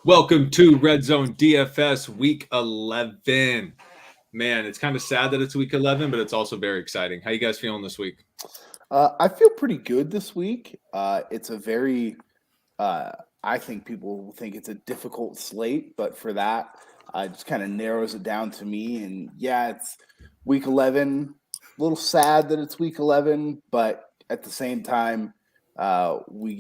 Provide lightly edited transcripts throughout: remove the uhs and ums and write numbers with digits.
Welcome to Red Zone DFS Week 11. Man, it's kind of sad that it's Week 11, but it's also very exciting. How you guys feeling this week? I feel pretty good this week. It's a very, I think people will think it's a difficult slate, but for that, it just kind of narrows it down to me. And yeah, it's Week 11. A little sad that it's Week 11, but at the same time, we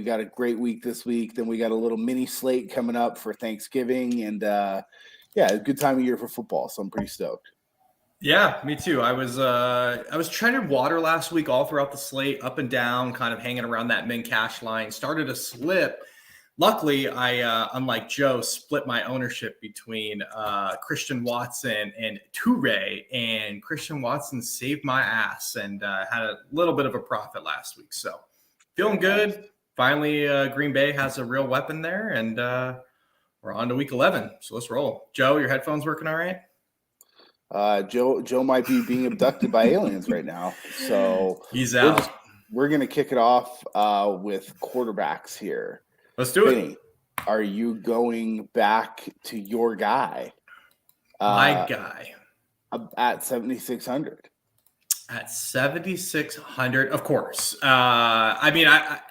got a great week this week. Then we got a little mini slate coming up for Thanksgiving, and yeah, a good time of year for football. So I'm pretty stoked. Yeah, me too. I was treading water last week all throughout the slate, up and down, kind of hanging around that min cash line. Started to slip. Luckily, I unlike Joe, split my ownership between Christian Watson and Toure, and Christian Watson saved my ass and had a little bit of a profit last week. So feeling good. Finally, Green Bay has a real weapon there, and we're on to Week 11. So let's roll. Joe, your headphones working all right? Joe might be being abducted by aliens right now, so He's out. We're gonna kick it off with quarterbacks here. Let's do Vinnie, it. are you going back to your guy? My guy at 7,600. At 7,600, of course. The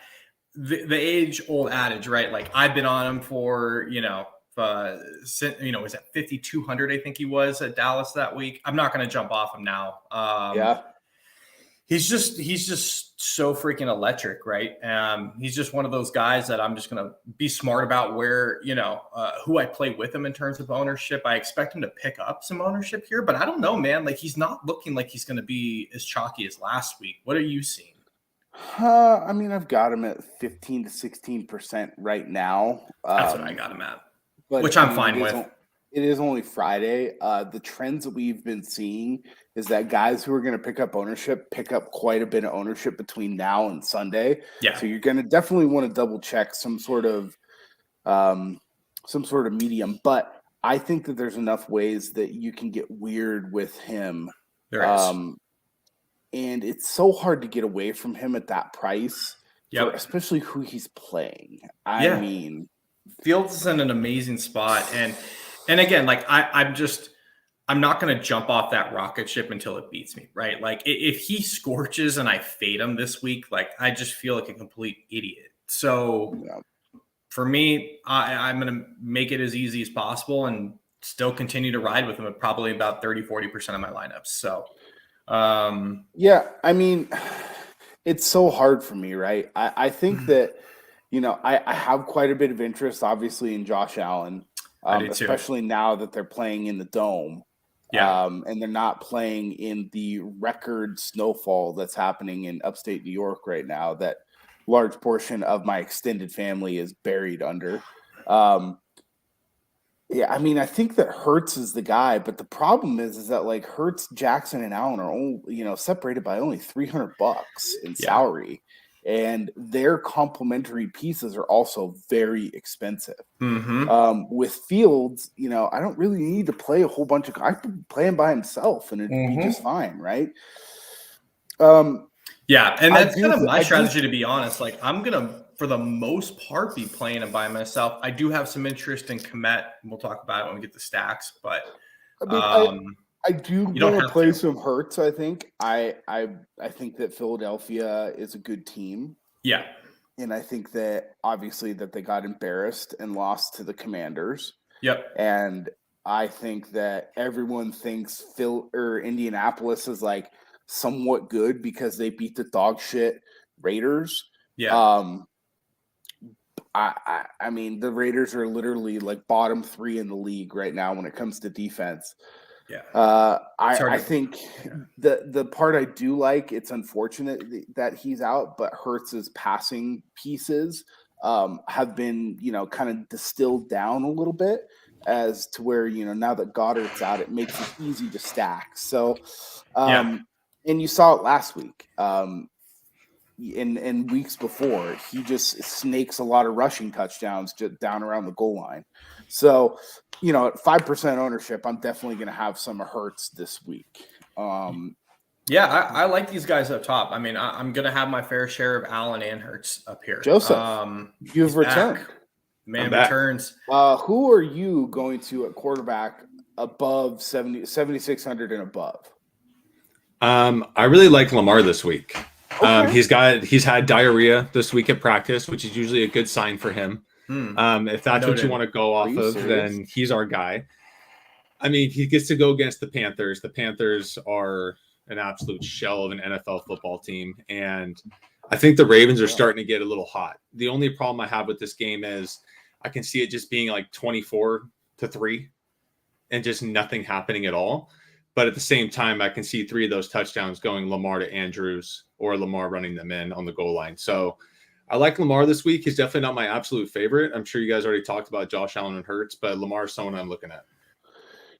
age old adage, right? Like I've been on him for was at 5,200. I think he was at Dallas that week. I'm not going to jump off him now. Yeah. He's just so freaking electric, right? He's just one of those guys that I'm just going to be smart about where, who I play with him in terms of ownership. I expect him to pick up some ownership here, but I don't know, man. Like he's not looking like he's going to be as chalky as last week. What are you seeing? I've got him at 15 to 16% right now. That's what I got him at, but which I'm fine with. It is only Friday. The trends that we've been seeing is that guys who are going to pick up ownership pick up quite a bit of ownership between now and Sunday. Yeah. So you're going to definitely want to double check some sort of medium. But I think that there's enough ways that you can get weird with him. There is. And it's so hard to get away from him at that price, especially who he's playing. I mean, Fields is in an amazing spot, and again, like I'm not going to jump off that rocket ship until it beats me, right? Like if he scorches and I fade him this week, like I just feel like a complete idiot. So for me, I'm going to make it as easy as possible and still continue to ride with him at probably about 30-40% of my lineups. So it's so hard for me, right? I think that, I have quite a bit of interest, obviously, in Josh Allen, especially now that they're playing in the Dome. Yeah. And they're not playing in the record snowfall that's happening in upstate New York right now that large portion of my extended family is buried under. I think that Hurts is the guy, but the problem is that like Hurts, Jackson, and Allen are only, separated by only $300 in salary, and their complementary pieces are also very expensive. Mm-hmm. With Fields, I don't really need to play a whole bunch of. I could play him by himself, and it'd be just fine, right? Yeah, and that's kind of my strategy, to be honest. Like I'm gonna, for the most part, be playing him by myself. I do have some interest in Komet. We'll talk about it when we get the stacks, but I do want to play some Hurts. I think I think that Philadelphia is a good team. Yeah, and I think that obviously that they got embarrassed and lost to the Commanders. Yep, and I think that everyone thinks Indianapolis is like somewhat good because they beat the dog shit Raiders. Yeah. I mean, the Raiders are literally like bottom 3 in the league right now when it comes to defense. Yeah. I think the part I do like, it's unfortunate that he's out, but Hurts's passing pieces have been, kind of distilled down a little bit as to where, now that Goddard's out, it makes it easy to stack. So, and you saw it last week. In weeks before, he just snakes a lot of rushing touchdowns just down around the goal line. So, at 5% ownership, I'm definitely going to have some Hurts this week. I like these guys up top. I mean, I'm going to have my fair share of Allen and Hurts up here. Joseph, you've returned. Man back. returns. Who are you going to at quarterback above 7,600 and above? I really like Lamar this week. Okay. He's had diarrhea this week at practice, which is usually a good sign for him. If that's what you want to go off of, then he's our guy. I mean, he gets to go against the Panthers. The Panthers are an absolute shell of an NFL football team. And I think the Ravens are starting to get a little hot. The only problem I have with this game is I can see it just being like 24-3 and just nothing happening at all. But at the same time, I can see 3 of those touchdowns going Lamar to Andrews or Lamar running them in on the goal line. So I like Lamar this week. He's definitely not my absolute favorite. I'm sure you guys already talked about Josh Allen and Hurts, but Lamar is someone I'm looking at.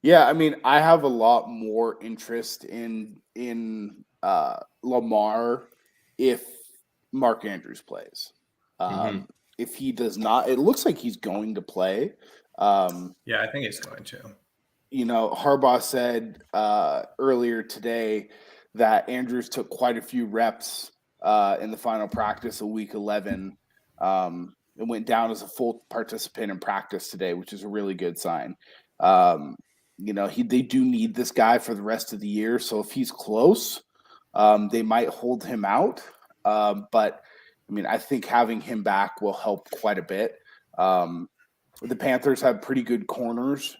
Yeah, I mean, I have a lot more interest in Lamar if Mark Andrews plays. If he does not, it looks like he's going to play. Yeah, I think he's going to. Harbaugh said earlier today that Andrews took quite a few reps in the final practice of Week 11. And went down as a full participant in practice today, which is a really good sign. They do need this guy for the rest of the year. So if he's close, they might hold him out. But I mean, I think having him back will help quite a bit. The Panthers have pretty good corners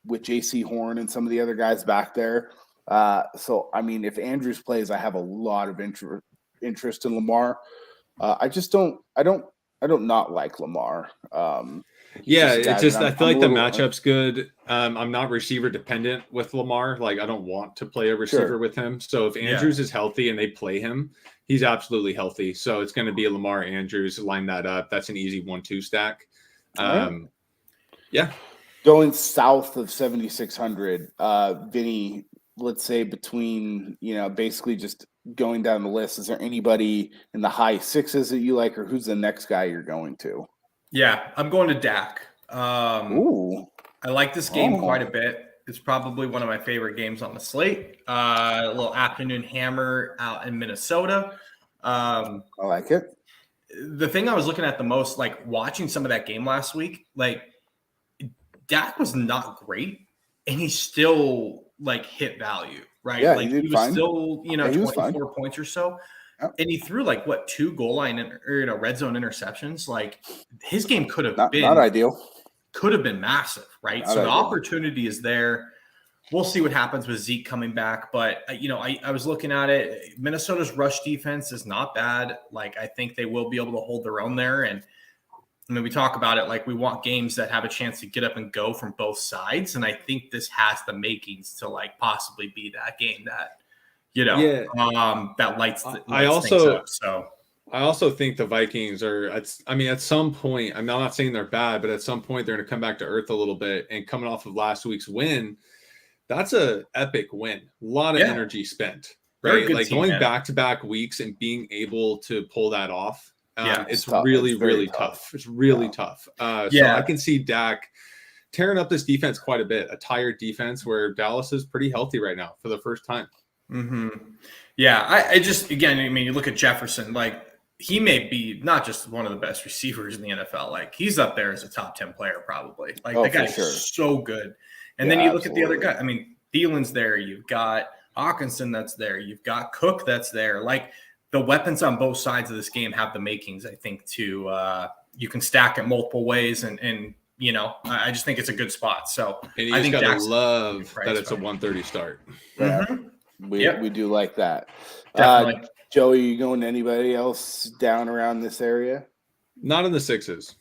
with J.C. Horn and some of the other guys back there. So, I mean, if Andrews plays, I have a lot of interest in Lamar. I don't not like Lamar. It's just I feel like the matchup's good. I'm not receiver dependent with Lamar. Like I don't want to play a receiver with him. So if Andrews is healthy and they play him, he's absolutely healthy. So it's going to be a Lamar Andrews, line that up. That's an easy 1-2 stack. Going south of 7,600, Vinnie, let's say between, basically just going down the list, is there anybody in the high sixes that you like, or who's the next guy you're going to? Yeah, I'm going to Dak. Ooh. I like this game quite a bit. It's probably one of my favorite games on the slate. A little afternoon hammer out in Minnesota. I like it. The thing I was looking at the most, like watching some of that game last week, like Dak was not great, and he still like hit value, right? Yeah, like he was still, 24 points or so. Yep. And he threw like 2 goal line red zone interceptions. Like his game could have been not ideal. Could have been massive, right? Not so ideal. The opportunity is there. We'll see what happens with Zeke coming back. But, I was looking at it. Minnesota's rush defense is not bad. Like, I think they will be able to hold their own there. And, we talk about it like we want games that have a chance to get up and go from both sides. And I think this has the makings to, like, possibly be that game that, that lights things up. So I also think the Vikings are, at some point, I'm not saying they're bad, but at some point they're going to come back to earth a little bit. And coming off of last week's win, that's a epic win. A lot of energy spent, right? Like going back-to-back weeks and being able to pull that off. It's really tough. It's really tough. So I can see Dak tearing up this defense quite a bit. A tired defense where Dallas is pretty healthy right now for the first time. Mm-hmm. Yeah, I just, again, you look at Jefferson, like he may be not just one of the best receivers in the NFL. Like he's up there as a top 10 player, probably. Like the guy's so good. And then you look at the other guy. Thielen's there. You've got Hawkinson that's there. You've got Cook that's there. Like the weapons on both sides of this game have the makings, I think, to you can stack it multiple ways. And I just think it's a good spot. So and I think gotta love that it's a 1:30 start. Yeah. We do like that. Definitely. Joey, you going to anybody else down around this area? Not in the sixes.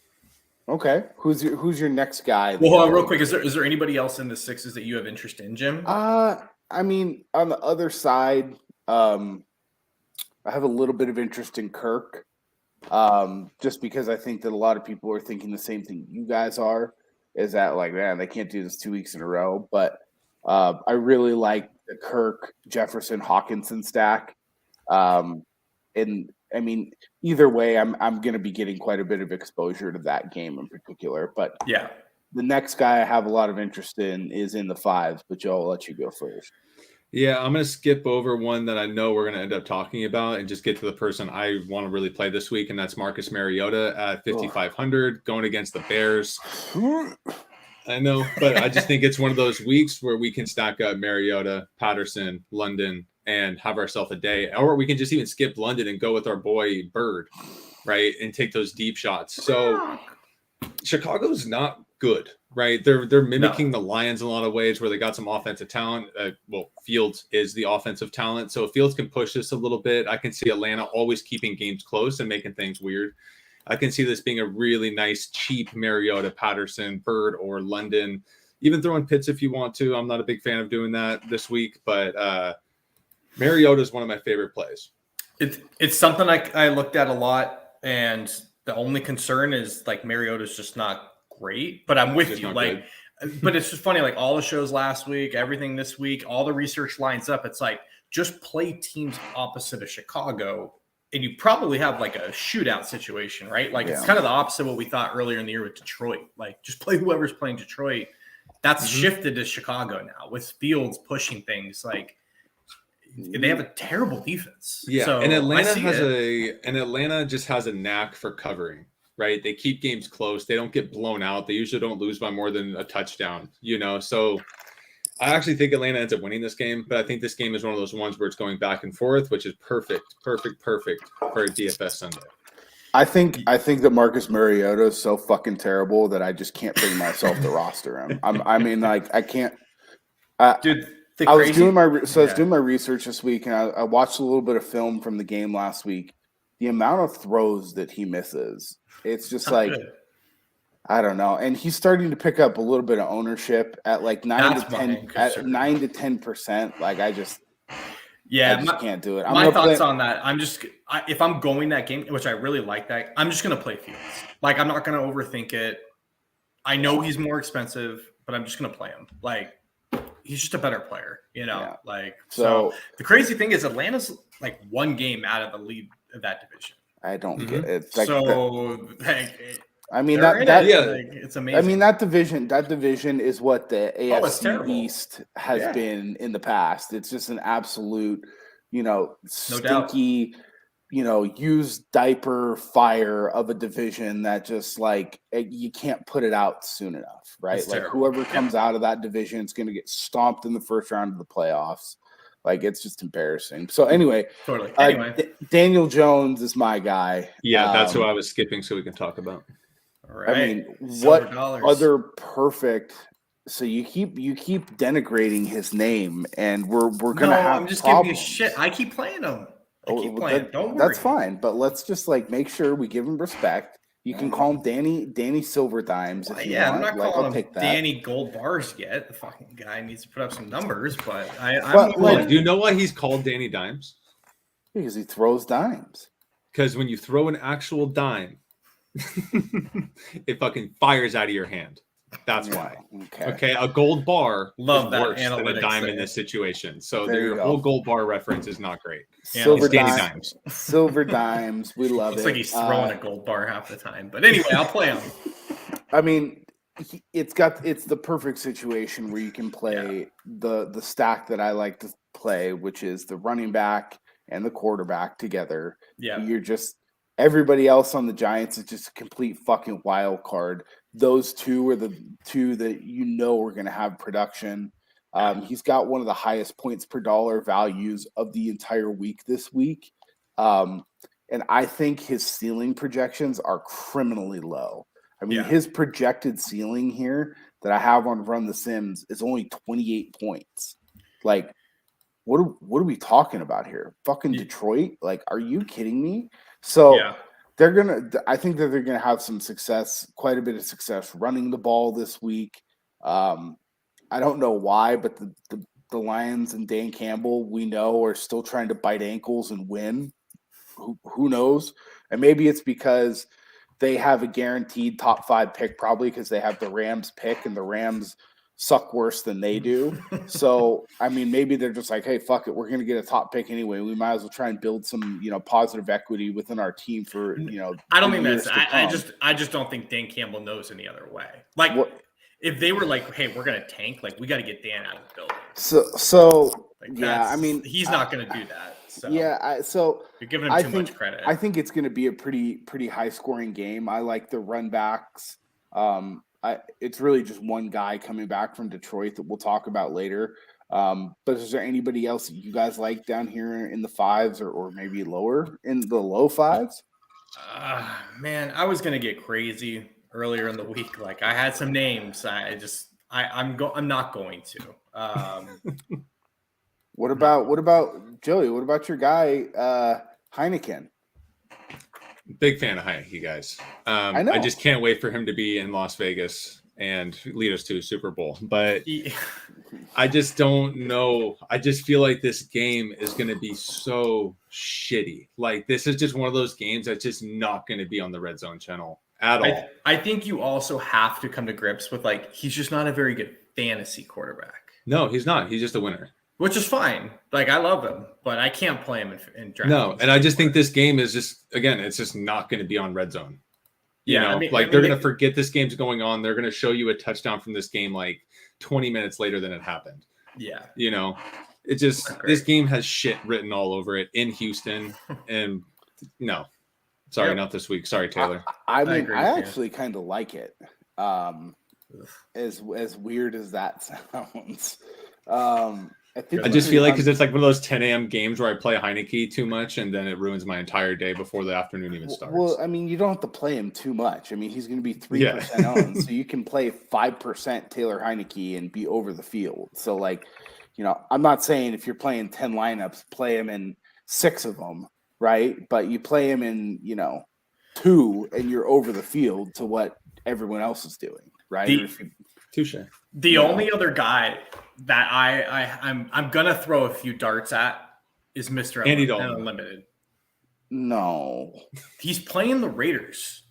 Okay. Who's your next guy? Well, real quick, is there anybody else in the sixes that you have interest in, Jim? On the other side, I have a little bit of interest in Kirk, just because I think that a lot of people are thinking the same thing you guys are. Is that like, man, they can't do this 2 weeks in a row? But I really like the Kirk, Jefferson, Hawkinson stack. Either way, I'm going to be getting quite a bit of exposure to that game in particular. But the next guy I have a lot of interest in is in the fives. But Joe, I'll let you go first. Yeah, I'm going to skip over one that I know we're going to end up talking about and just get to the person I want to really play this week, and that's Marcus Mariota at 5,500 going against the Bears. I know, but I just think it's one of those weeks where we can stack up Mariota, Patterson, London, and have ourselves a day. Or we can just even skip London and go with our boy Bird, right, and take those deep shots. So Chicago's not good, right? They're mimicking the Lions in a lot of ways where they got some offensive talent. Fields is the offensive talent. So if Fields can push this a little bit, I can see Atlanta always keeping games close and making things weird. I can see this being a really nice, cheap Mariota, Patterson, Bird, or London. Even throwing Pitts if you want to. I'm not a big fan of doing that this week, but Mariota is one of my favorite plays. It's something I looked at a lot, and the only concern is like Mariota's just not great. But I'm with you, like, but it's just funny. Like all the shows last week, everything this week, all the research lines up. It's like just play teams opposite of Chicago, and you probably have like a shootout situation, right? Like it's kind of the opposite of what we thought earlier in the year with Detroit. Like just play whoever's playing Detroit. That's shifted to Chicago now with Fields pushing things. Like they have a terrible defense. Yeah, so and Atlanta just has a knack for covering, right? They keep games close. They don't get blown out. They usually don't lose by more than a touchdown, So I actually think Atlanta ends up winning this game, but I think this game is one of those ones where it's going back and forth, which is perfect for a DFS Sunday. I think that Marcus Mariota is so fucking terrible that I just can't bring myself to roster him. I can't. Dude, I was doing my research this week, and I watched a little bit of film from the game last week. The amount of throws that he misses, it's just like good. I don't know. And he's starting to pick up a little bit of ownership at like 9 to 10%. Like I just can't do it. My thoughts on that. If I'm going that game, which I really like that, I'm just going to play Fields. Like I'm not going to overthink it. I know he's more expensive, but I'm just going to play him. Like he's just a better player, Like so the crazy thing is Atlanta's like one game out of the lead of that division. I don't get it. Like, it's amazing. I mean, that division is what the AFC East has been in the past. It's just an absolute, stinky, used diaper fire of a division that just like you can't put it out soon enough, right? It's like terrible. Whoever comes out of that division is going to get stomped in the first round of the playoffs. Like it's just embarrassing. So anyway, Daniel Jones is my guy. Yeah, that's who I was skipping, so we can talk about. All right. I mean, what other perfect? So you keep denigrating his name, and we're gonna have. I'm just problems. giving you shit. I keep playing him. Don't worry. That's fine, but let's just like make sure we give him respect. You can call him Danny Silver Dimes. If you want. I'm not calling him Danny Gold Bars yet. The fucking guy needs to put up some numbers, but do you know why he's called Danny Dimes? Because he throws dimes. Because when you throw an actual dime, it fucking fires out of your hand. That's why. Okay. A gold bar is worse than a dime in this situation. So your whole gold bar reference is not great. Silver dimes. Silver dimes. We love it. It's like he's throwing a gold bar half the time. But anyway, I'll play him. I mean, it's the perfect situation where you can play the stack that I like to play, which is the running back and the quarterback together. Yeah. You're just everybody else on the Giants is just a complete fucking wild card. Those two are the two that are going to have production. He's got one of the highest points per dollar values of the entire week this week. And I think his ceiling projections are criminally low. I mean, his projected ceiling here that I have on Run the Sims is only 28 points. Like, what are we talking about here? Fucking Detroit? Like, are you kidding me? So I think that they're gonna have some success, quite a bit of success running the ball this week. I don't know why, but the Lions and Dan Campbell, we know, are still trying to bite ankles and win. Who knows? And maybe it's because they have a guaranteed top 5 pick, probably because they have the Rams pick, and the Rams suck worse than they do. So, I mean, maybe they're just like, hey, fuck it. We're going to get a top pick anyway. We might as well try and build some, positive equity within our team for, I don't think that's, I just don't think Dan Campbell knows any other way. Like, if they were like, hey, we're going to tank, like, we got to get Dan out of the building. So He's not going to do that. So you're giving him too much credit. I think it's going to be a pretty high scoring game. I like the run backs. It's really just one guy coming back from Detroit that we'll talk about later. But is there anybody else that you guys like down here in the fives or maybe lower in the low fives? Man, I was gonna get crazy earlier in the week. Like I had some names. I'm not going to. What about Joey? What about your guy Heineken? Big fan of Heineke, guys. I know. I just can't wait for him to be in Las Vegas and lead us to a Super Bowl. But I just don't know. I just feel like this game is going to be so shitty. Like this is just one of those games that's just not going to be on the Red Zone channel at all. I think you also have to come to grips with he's just not a very good fantasy quarterback. No, he's not. He's just a winner. Which is fine. Like I love him, but I can't play him in DraftKings. No, and I just think this game is just it's just not going to be on Red Zone. They're going to forget this game's going on. They're going to show you a touchdown from this game 20 minutes later than it happened. Yeah. It just this game has shit written all over it in Houston, and no, sorry, not this week. Sorry, Taylor. I actually kind of like it. As weird as that sounds. I just feel like because it's one of those 10 a.m. games where I play Heineke too much, and then it ruins my entire day before the afternoon even starts. Well, I mean, you don't have to play him too much. I mean, he's going to be 3% owned, so you can play 5% Taylor Heineke and be over the field. So, I'm not saying if you're playing 10 lineups, play him in 6 of them, right? But you play him in, 2, and you're over the field to what everyone else is doing, right? Touche. The only other guy that I'm gonna throw a few darts at is Mr. Andy Unlimited. No, he's playing the Raiders.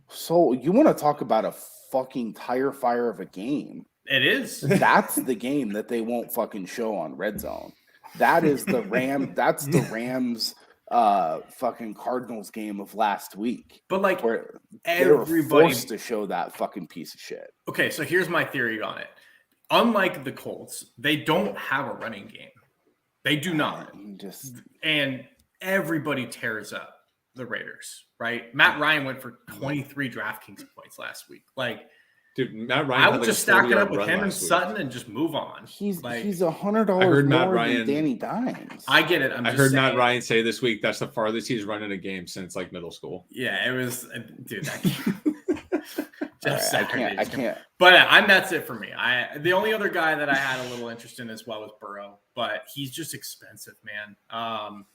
So you want to talk about a fucking tire fire of a game? It is. That's the game that they won't fucking show on Red Zone. That is the Ram. That's the Rams. Fucking Cardinals game of last week. But where everybody they were forced to show that fucking piece of shit. Okay, so here's my theory on it. Unlike the Colts, they don't have a running game. They do not. And everybody tears up the Raiders, right? Matt Ryan went for 23 DraftKings points last week. Dude, Matt Ryan. I would just stack it up with him and Sutton and just move on. He's $100 more than Danny Dimes. I get it. I heard Matt Ryan say this week that's the farthest he's run in a game since middle school. Yeah, it was, dude. I can't. But that's it for me. The only other guy that I had a little interest in as well was Burrow, but he's just expensive, man.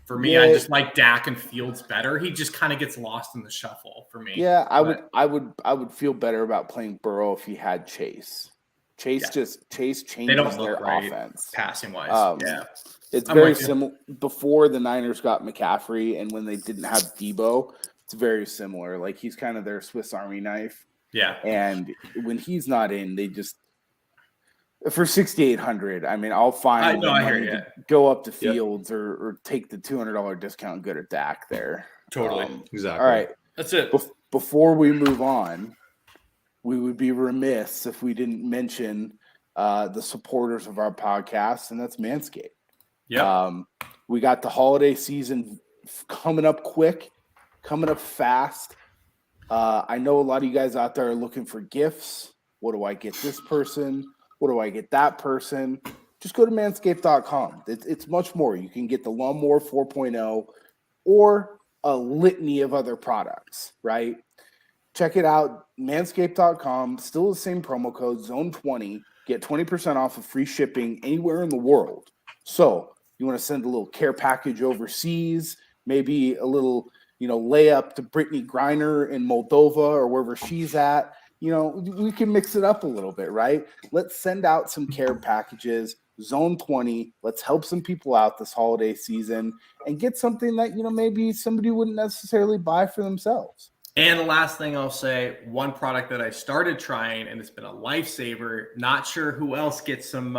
For me, I just like Dak and Fields better. He just kind of gets lost in the shuffle for me. Yeah, I would feel better about playing Burrow if he had Chase. Chase changes their offense passing wise. It's very similar. Before the Niners got McCaffrey and when they didn't have Debo, it's very similar. He's kind of their Swiss Army knife. Yeah, and when he's not in, they just for 6,800. I mean, I'll find go up to Fields or take the $200 discount and go to Dak there. Totally, exactly. All right, that's it. Before we move on, we would be remiss if we didn't mention the supporters of our podcast, and that's Manscaped. Yeah, we got the holiday season coming up quick, coming up fast. I know a lot of you guys out there are looking for gifts. What do I get this person? What do I get that person? Just go to manscaped.com. It's much more. You can get the Lawnmower 4.0 or a litany of other products, right? Check it out, manscaped.com. Still the same promo code, Zone20. Get 20% off of free shipping anywhere in the world. So you want to send a little care package overseas, maybe a little lay up to Brittany Griner in Moldova or wherever she's at. We can mix it up a little bit, right? Let's send out some care packages, Zone 20. Let's help some people out this holiday season and get something that, maybe somebody wouldn't necessarily buy for themselves. And the last thing I'll say, one product that I started trying and it's been a lifesaver, not sure who else gets some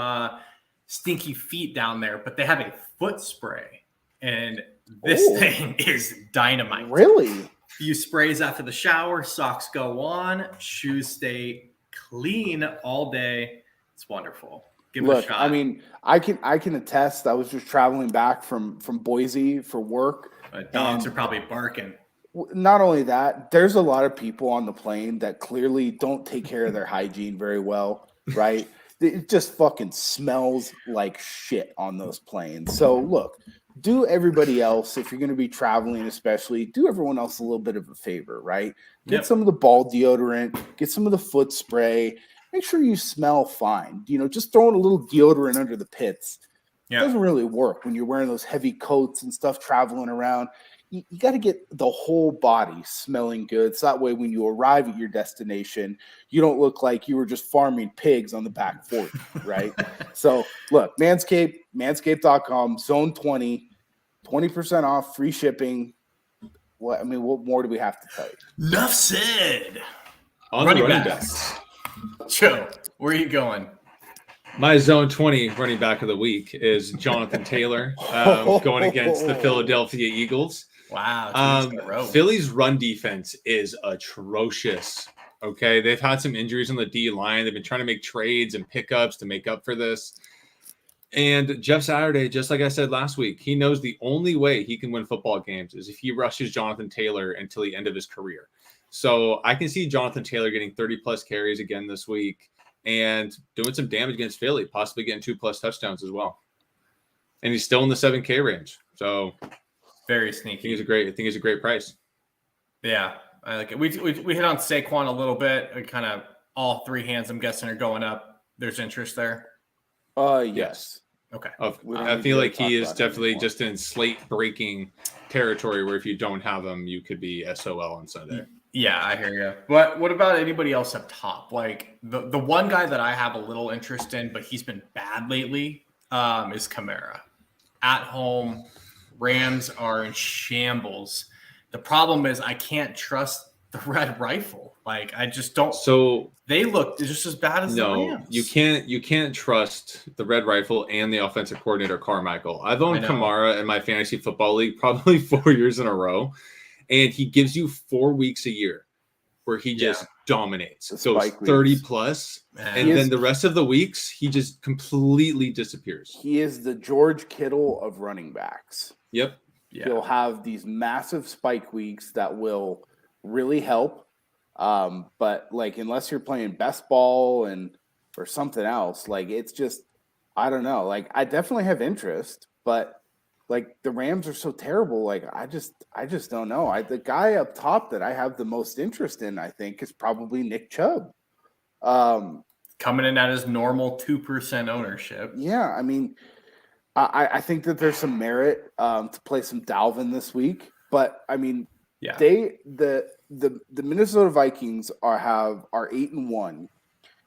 stinky feet down there, but they have a foot spray. And this thing is dynamite. Really? You sprays after the shower, socks go on, shoes stay clean all day. It's wonderful. Give it a shot. I mean, I can attest. I was just traveling back from Boise for work. Dogs are probably barking. Not only that, there's a lot of people on the plane that clearly don't take care of their hygiene very well, right? It just fucking smells like shit on those planes. So look, do everybody else, if you're going to be traveling especially, do everyone else a little bit of a favor, right? Get some of the ball deodorant, get some of the foot spray, make sure you smell fine. Just throwing a little deodorant under the pits doesn't really work when you're wearing those heavy coats and stuff traveling around. You got to get the whole body smelling good. So that way, when you arrive at your destination, you don't look like you were just farming pigs on the back 40, right? So look, manscaped.com, zone 20, 20% off, free shipping. What more do we have to tell you? Enough said. On running backs. Joe, where are you going? My zone 20 running back of the week is Jonathan Taylor going against the Philadelphia Eagles. Wow. Philly's run defense is atrocious. Okay. They've had some injuries on the D line. They've been trying to make trades and pickups to make up for this. And Jeff Saturday, just like I said last week, he knows the only way he can win football games is if he rushes Jonathan Taylor until the end of his career. So I can see Jonathan Taylor getting 30-plus carries again this week and doing some damage against Philly, possibly getting 2+ touchdowns as well. And he's still in the 7K range. So very sneaky. I think he's a great price. Yeah, I like it. We hit on Saquon a little bit. Kind of all three hands, I'm guessing, are going up. There's interest there. Yes. Okay. I feel like he is definitely just in slate breaking territory where if you don't have him, you could be SOL on Sunday. Yeah, I hear you. But what about anybody else up top? Like the one guy that I have a little interest in, but he's been bad lately, is Kamara. At home, Rams are in shambles. The problem is I can't trust the red rifle. Like I just don't. So they look just as bad as the Rams. You can't trust the red rifle and the offensive coordinator Carmichael. I've owned Kamara in my fantasy football league probably 4 years in a row. And he gives you 4 weeks a year where he just dominates. Goes 30+. And then the rest of the weeks, he just completely disappears. He is the George Kittle of running backs. Yep. Yeah. He'll have these massive spike weeks that will really help. But like, unless you're playing best ball or something else, like it's just, I don't know. Like I definitely have interest, but like the Rams are so terrible. Like I just don't know. The guy up top that I have the most interest in, I think, is probably Nick Chubb. Coming in at his normal 2% ownership. Yeah, I mean, I think that there's some merit to play some Dalvin this week, but I mean, the Minnesota Vikings are 8-1.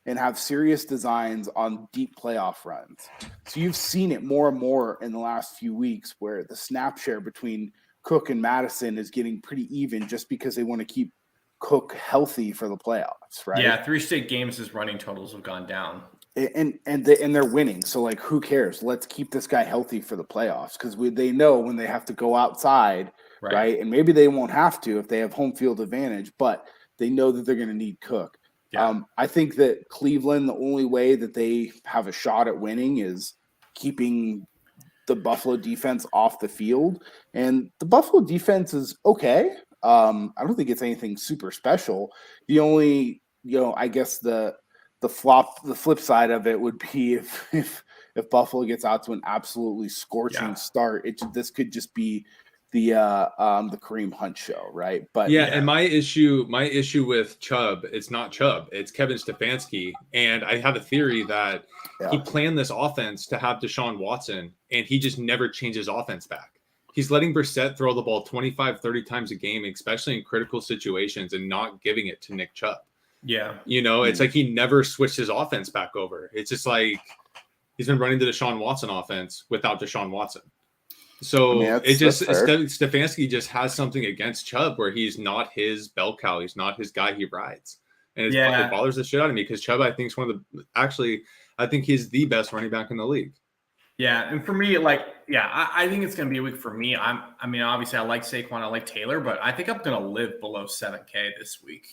And have serious designs on deep playoff runs. So you've seen it more and more in the last few weeks where the snap share between Cook and Madison is getting pretty even just because they want to keep Cook healthy for the playoffs, right? Yeah, 3 straight games his running totals have gone down. And they're winning. So like who cares? Let's keep this guy healthy for the playoffs because they know when they have to go outside, right? And maybe they won't have to if they have home field advantage, but they know that they're going to need Cook. Yeah. I think that Cleveland, the only way that they have a shot at winning is keeping the Buffalo defense off the field. And the Buffalo defense is okay. I don't think it's anything super special. The only, I guess the flip side of it would be if Buffalo gets out to an absolutely scorching start, this could just be the Kareem Hunt show, right? But and my issue with Chubb, it's not Chubb, it's Kevin Stefanski, and I have a theory that he planned this offense to have Deshaun Watson, and he just never changes offense back. He's letting Brissett throw the ball 25, 30 times a game, especially in critical situations, and not giving it to Nick Chubb. Yeah, it's like he never switched his offense back over. It's just like he's been running the Deshaun Watson offense without Deshaun Watson. So Stefanski just has something against Chubb where he's not his bell cow. He's not his guy he rides. And it bothers the shit out of me because Chubb, I think, is I think he's the best running back in the league. Yeah. And for me, I think it's going to be a week for me. Obviously I like Saquon, I like Taylor, but I think I'm going to live below 7K this week.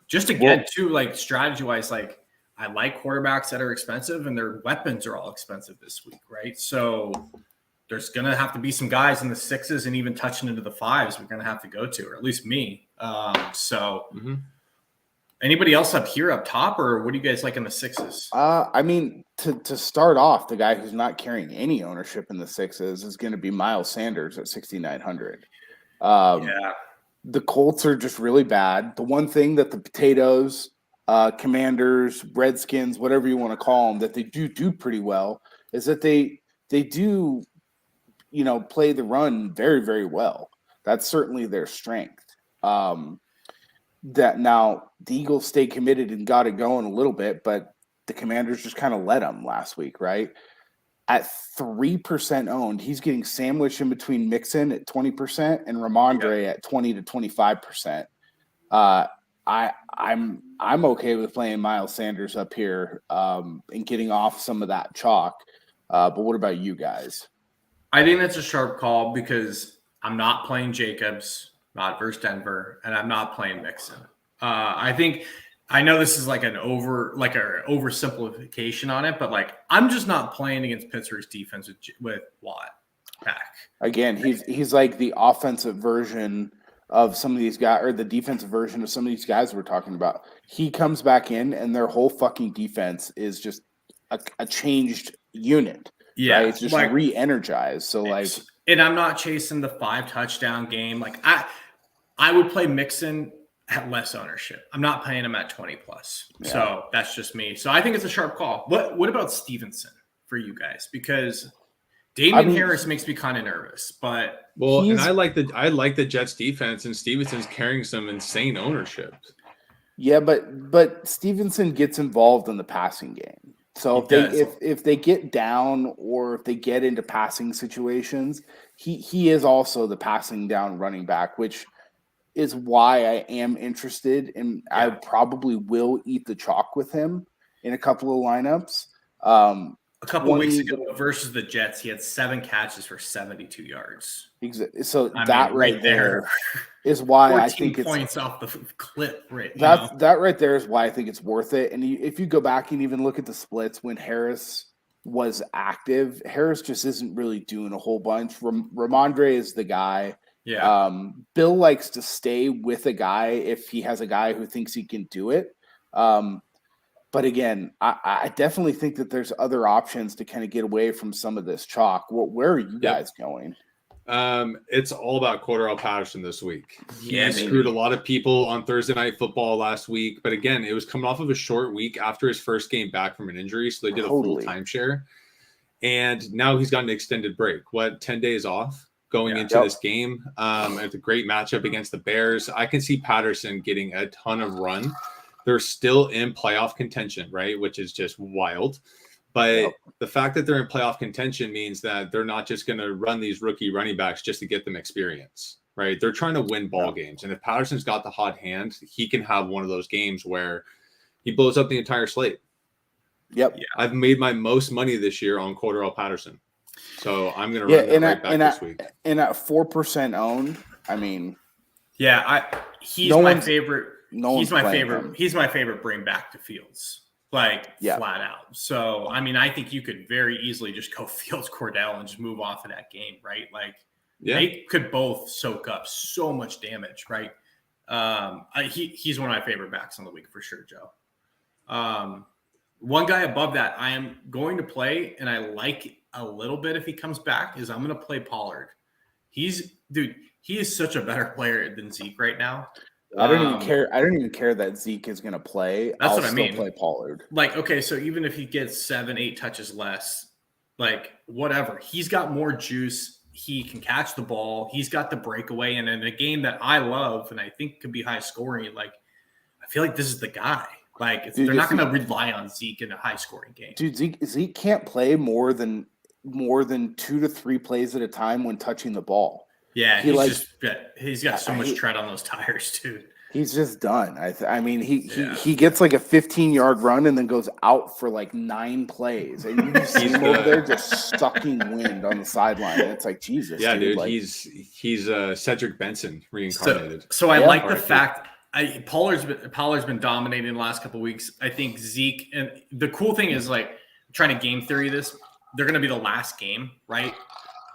Just again, too, like strategy wise, like I like quarterbacks that are expensive, and their weapons are all expensive this week, right? So there's going to have to be some guys in the 6s and even touching into the 5s we're going to have to go to, or at least me. Anybody else up top, or what do you guys like in the 6s? I mean, to start off, the guy who's not carrying any ownership in the 6s is going to be Miles Sanders at 6,900. The Colts are just really bad. The one thing that the Potatoes, Commanders, Redskins, whatever you want to call them, that they do pretty well is that they do, play the run very, very well. That's certainly their strength. That now the Eagles stayed committed and got it going a little bit, but the Commanders just kind of let them last week, right? At 3% owned, he's getting sandwiched in between Mixon at 20% and Ramondre at 20 to 25%. I'm okay with playing Miles Sanders up here and getting off some of that chalk. But what about you guys? I think that's a sharp call because I'm not playing Jacobs, not versus Denver, and I'm not playing Mixon. I know this is like an oversimplification on it, but I'm just not playing against Pittsburgh's defense with Watt back. Again, he's like the offensive version of some of these guys, or the defensive version of some of these guys we're talking about. He comes back in, and their whole fucking defense is just a changed unit. Yeah, right? It's just re-energized. So and I'm not chasing the 5 touchdown game. I would play Mixon at less ownership. I'm not paying him at 20 plus. Yeah. So that's just me. So I think it's a sharp call. What about Stevenson for you guys? Because Damian Harris makes me kind of nervous, but and I like the Jets defense, and Stevenson's carrying some insane ownership. Yeah, but Stevenson gets involved in the passing game. So if they get down or if they get into passing situations, he is also the passing down running back, which is why I am interested, and I probably will eat the chalk with him in a couple of lineups. A couple of weeks ago versus the Jets, he had 7 catches for 72 yards. So right there is why I think it's points off the clip. Right, that right there is why I think it's worth it. And if you go back and even look at the splits when Harris was active, Harris just isn't really doing a whole bunch. Ramondre is the guy. Yeah. Bill likes to stay with a guy if he has a guy who thinks he can do it. But again, I definitely think that there's other options to kind of get away from some of this chalk. Where are you guys going? It's all about Cordarrelle Patterson this week. Yeah, he screwed a lot of people on Thursday Night Football last week. But again, it was coming off of a short week after his first game back from an injury. So they did a full timeshare. And now he's got an extended break. 10 days off? Going into this game. It's a great matchup against the Bears. I can see Patterson getting a ton of run. They're still in playoff contention, right? Which is just wild. But the fact that they're in playoff contention means that they're not just going to run these rookie running backs just to get them experience, right? They're trying to win ball games. And if Patterson's got the hot hand, he can have one of those games where he blows up the entire slate. Yep. Yeah. I've made my most money this year on Cordarrelle Patterson. So I'm going to run that back this week. And at 4% owned, I mean. Yeah, he's my favorite. He's my favorite. He's my favorite bring back to Fields, flat out. So, I mean, I think you could very easily just go Fields, Cordell, and just move off of that game, right? They could both soak up so much damage, right? He's one of my favorite backs on the week for sure, Joe. One guy above that I am going to play, and I like a little bit if he comes back, is I'm going to play Pollard. He is such a better player than Zeke right now. I don't even care. I don't even care that Zeke is going to play. That's what I mean. Play Pollard. Okay, so even if he gets 7-8 touches less, whatever, he's got more juice. He can catch the ball. He's got the breakaway, and in a game that I love and I think could be high scoring, I feel like this is the guy. They're not going to rely on Zeke in a high scoring game. Dude, Zeke can't play more than 2 to 3 plays at a time when touching the ball. Yeah, he's got so much tread on those tires, dude. He's just done. I mean, he gets a 15-yard run and then goes out for 9 plays, and you just see him over there just sucking wind on the sideline. And it's like, Jesus, yeah, dude. He's Cedric Benson reincarnated. So I like the fact Pollard's been dominating the last couple of weeks. I think Zeke, and the cool thing is like trying to game theory this. They're going to be the last game, right?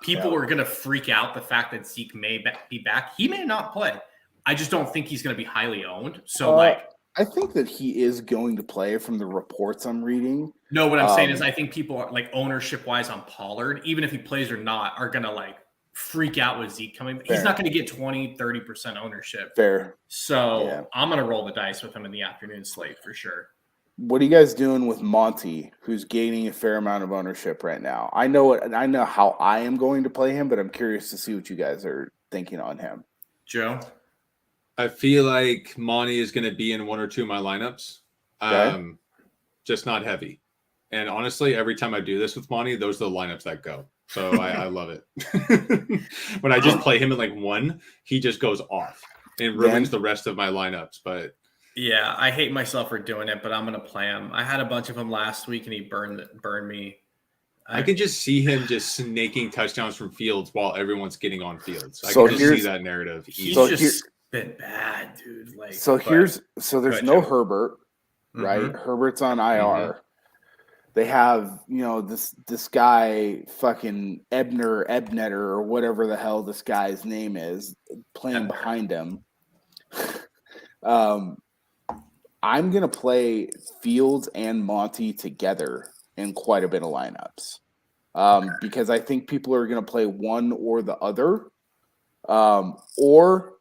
People are going to freak out the fact that Zeke may be back. He may not play. I just don't think he's going to be highly owned. So I think that he is going to play from the reports I'm reading. No, what I'm saying is I think people are like ownership wise on Pollard, even if he plays or not, are going to like freak out with Zeke coming. Fair. He's not going to get 20-30% ownership. Fair. So I'm going to roll the dice with him in the afternoon slate for sure. What are you guys doing with Monty, who's gaining a fair amount of ownership right now? I know how I am going to play him, but I'm curious to see what you guys are thinking on him. Joe? I feel like Monty is going to be in one or two of my lineups. Okay. Just not heavy. And honestly, every time I do this with Monty, those are the lineups that go. So I love it. When I just play him at like one, he just goes off and ruins the rest of my lineups. But yeah, I hate myself for doing it, but I'm going to play him. I had a bunch of them last week, and he burned me. I can just see him just snaking touchdowns from Fields while everyone's getting on Fields. I So can just see that narrative. He's just been bad, dude. Like, there's no Herbert, right? Herbert's on IR. They have, this guy, fucking Ebnetter, or whatever the hell this guy's name is, playing behind him. I'm going to play Fields and Monty together in quite a bit of lineups because I think people are going to play one or the other. Or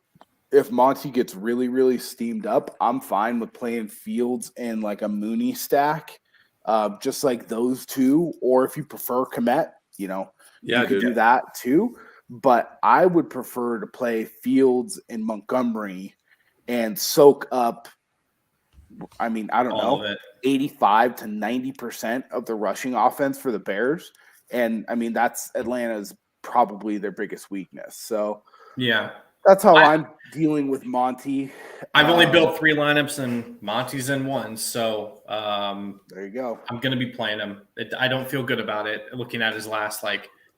if Monty gets really, really steamed up, I'm fine with playing Fields and like a Mooney stack, just like those two. Or if you prefer Kmet, you could do that too. But I would prefer to play Fields and Montgomery and soak up, I don't know, 85 to 90% of the rushing offense for the Bears. And that's Atlanta's probably their biggest weakness. So yeah, that's how I'm dealing with Monty. I've only built 3 lineups and Monty's in one. So there you go. I'm going to be playing him. I don't feel good about it looking at his last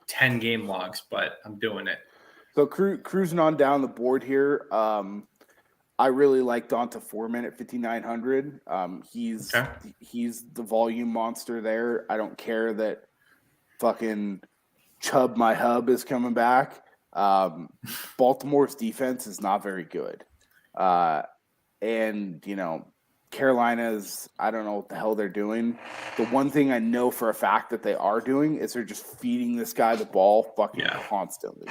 10 game logs, but I'm doing it. So cruising on down the board here. I really like Donta Foreman at 5,900. He's the volume monster there. I don't care that fucking Chubb my hub is coming back. Baltimore's defense is not very good. And Carolina's, I don't know what the hell they're doing. The one thing I know for a fact that they are doing is they're just feeding this guy the ball constantly.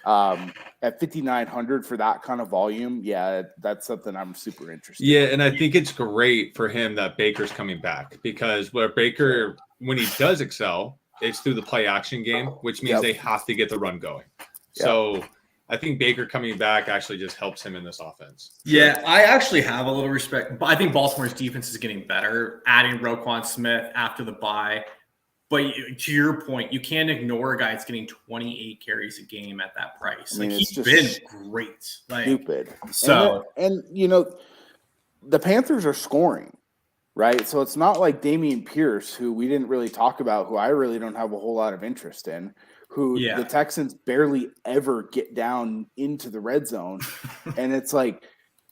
At 5,900 for that kind of volume, that's something I'm super interested in. Yeah, and I think it's great for him that Baker's coming back because where Baker, when he does excel, it's through the play action game, which means they have to get the run going. So I think Baker coming back actually just helps him in this offense. Yeah, I actually have a little respect. But I think Baltimore's defense is getting better, adding Roquan Smith after the bye. But to your point, you can't ignore a guy that's getting 28 carries a game at that price. He's been great. Stupid. So and the Panthers are scoring, right? So it's not like Dameon Pierce, who we didn't really talk about, who I really don't have a whole lot of interest in, who the Texans barely ever get down into the red zone. And it's like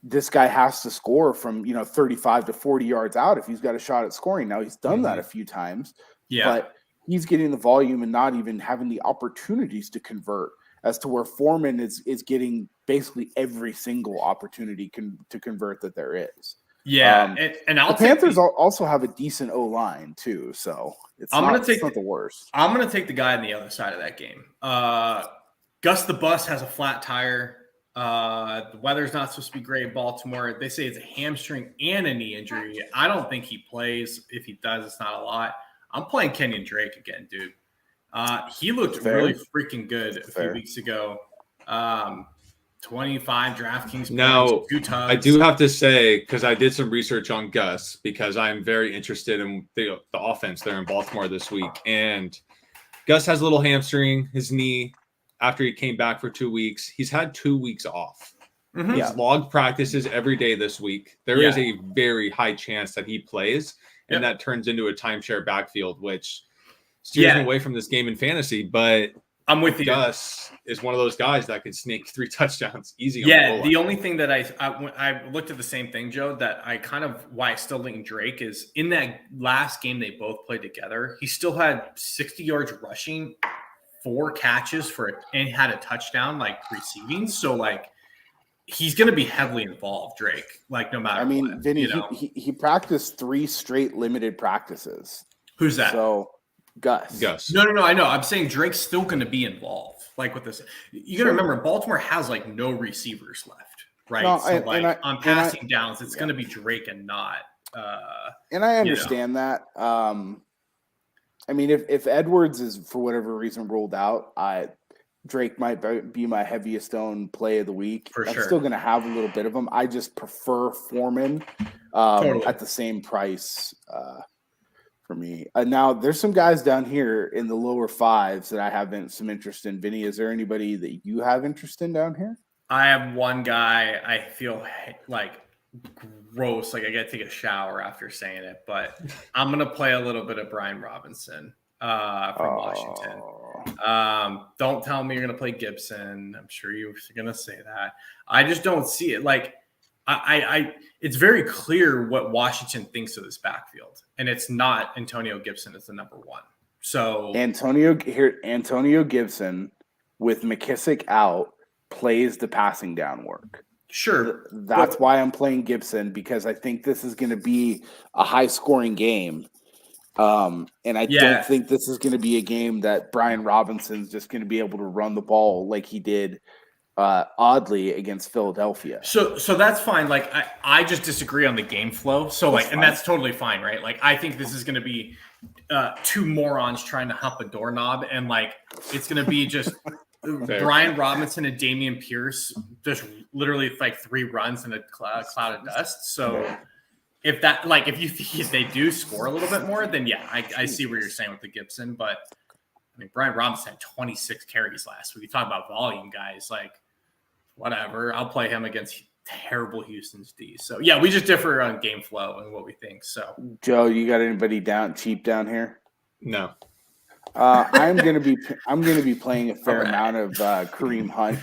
this guy has to score from 35 to 40 yards out if he's got a shot at scoring. Now he's done that a few times. Yeah. But he's getting the volume and not even having the opportunities to convert, as to where Foreman is getting basically every single opportunity to convert that there is. Yeah. And the Panthers also have a decent O-line too. So it's not the worst. I'm going to take the guy on the other side of that game. Gus the Bus has a flat tire. The weather's not supposed to be great in Baltimore. They say it's a hamstring and a knee injury. I don't think he plays. If he does, it's not a lot. I'm playing Kenyon Drake again, dude. He looked really freaking good a few weeks ago. 25 DraftKings. Now, I do have to say, because I did some research on Gus, because I'm very interested in the offense there in Baltimore this week. And Gus has a little hamstring, his knee, after he came back for 2 weeks. He's had 2 weeks off. He's logged practices every day this week. There is a very high chance that he plays. And that turns into a timeshare backfield, which steers me away from this game in fantasy. But I'm with you. Gus is one of those guys that can sneak 3 touchdowns easy. Yeah, the only thing that I looked at the same thing, Joe, that I kind of why I still lean Drake is in that last game they both played together. He still had 60 yards rushing, 4 catches and had a touchdown like receiving. So like he's going to be heavily involved, Drake. Like no matter. What, Vinny, he practiced 3 straight limited practices. Who's that? So. Gus. No. I know. I'm saying Drake's still going to be involved. Like with this, you got to remember, Baltimore has like no receivers left, right? No, so on passing downs, it's going to be Drake and not. And I understand that. I mean, if Edwards is for whatever reason ruled out, Drake might be my heaviest owned play of the week. For sure. I'm still going to have a little bit of them. I just prefer Foreman at the same price. For me. Now, there's some guys down here in the lower 5s that I have some interest in. Vinny, is there anybody that you have interest in down here? I have one guy I feel like gross. Like I got to take a shower after saying it, but I'm going to play a little bit of Brian Robinson from Washington. Don't tell me you're going to play Gibson. I'm sure you're going to say that. I just don't see it. Like, it's very clear what Washington thinks of this backfield, and it's not Antonio Gibson as the number 1. So Antonio Gibson with McKissick out plays the passing down work. Sure. That's why I'm playing Gibson, because I think this is going to be a high scoring game. And I don't think this is going to be a game that Brian Robinson's just going to be able to run the ball like he did oddly against Philadelphia. So that's fine. Like I just disagree on the game flow. So like, and that's totally fine, right? Like I think this is going to be 2 morons trying to hump a doorknob, and like it's going to be just Brian Robinson and Dameon Pierce just literally like 3 runs in a cloud of dust. So if they do score a little bit more, then yeah, I see what you're saying with the Gibson. But I mean, Brian Robinson had 26 carries last week. You talk about volume, guys. Like, whatever. I'll play him against terrible Houston's D. So yeah, we just differ on game flow and what we think. So Joe, you got anybody cheap down here? No. I'm gonna be playing a fair amount of Kareem Hunt.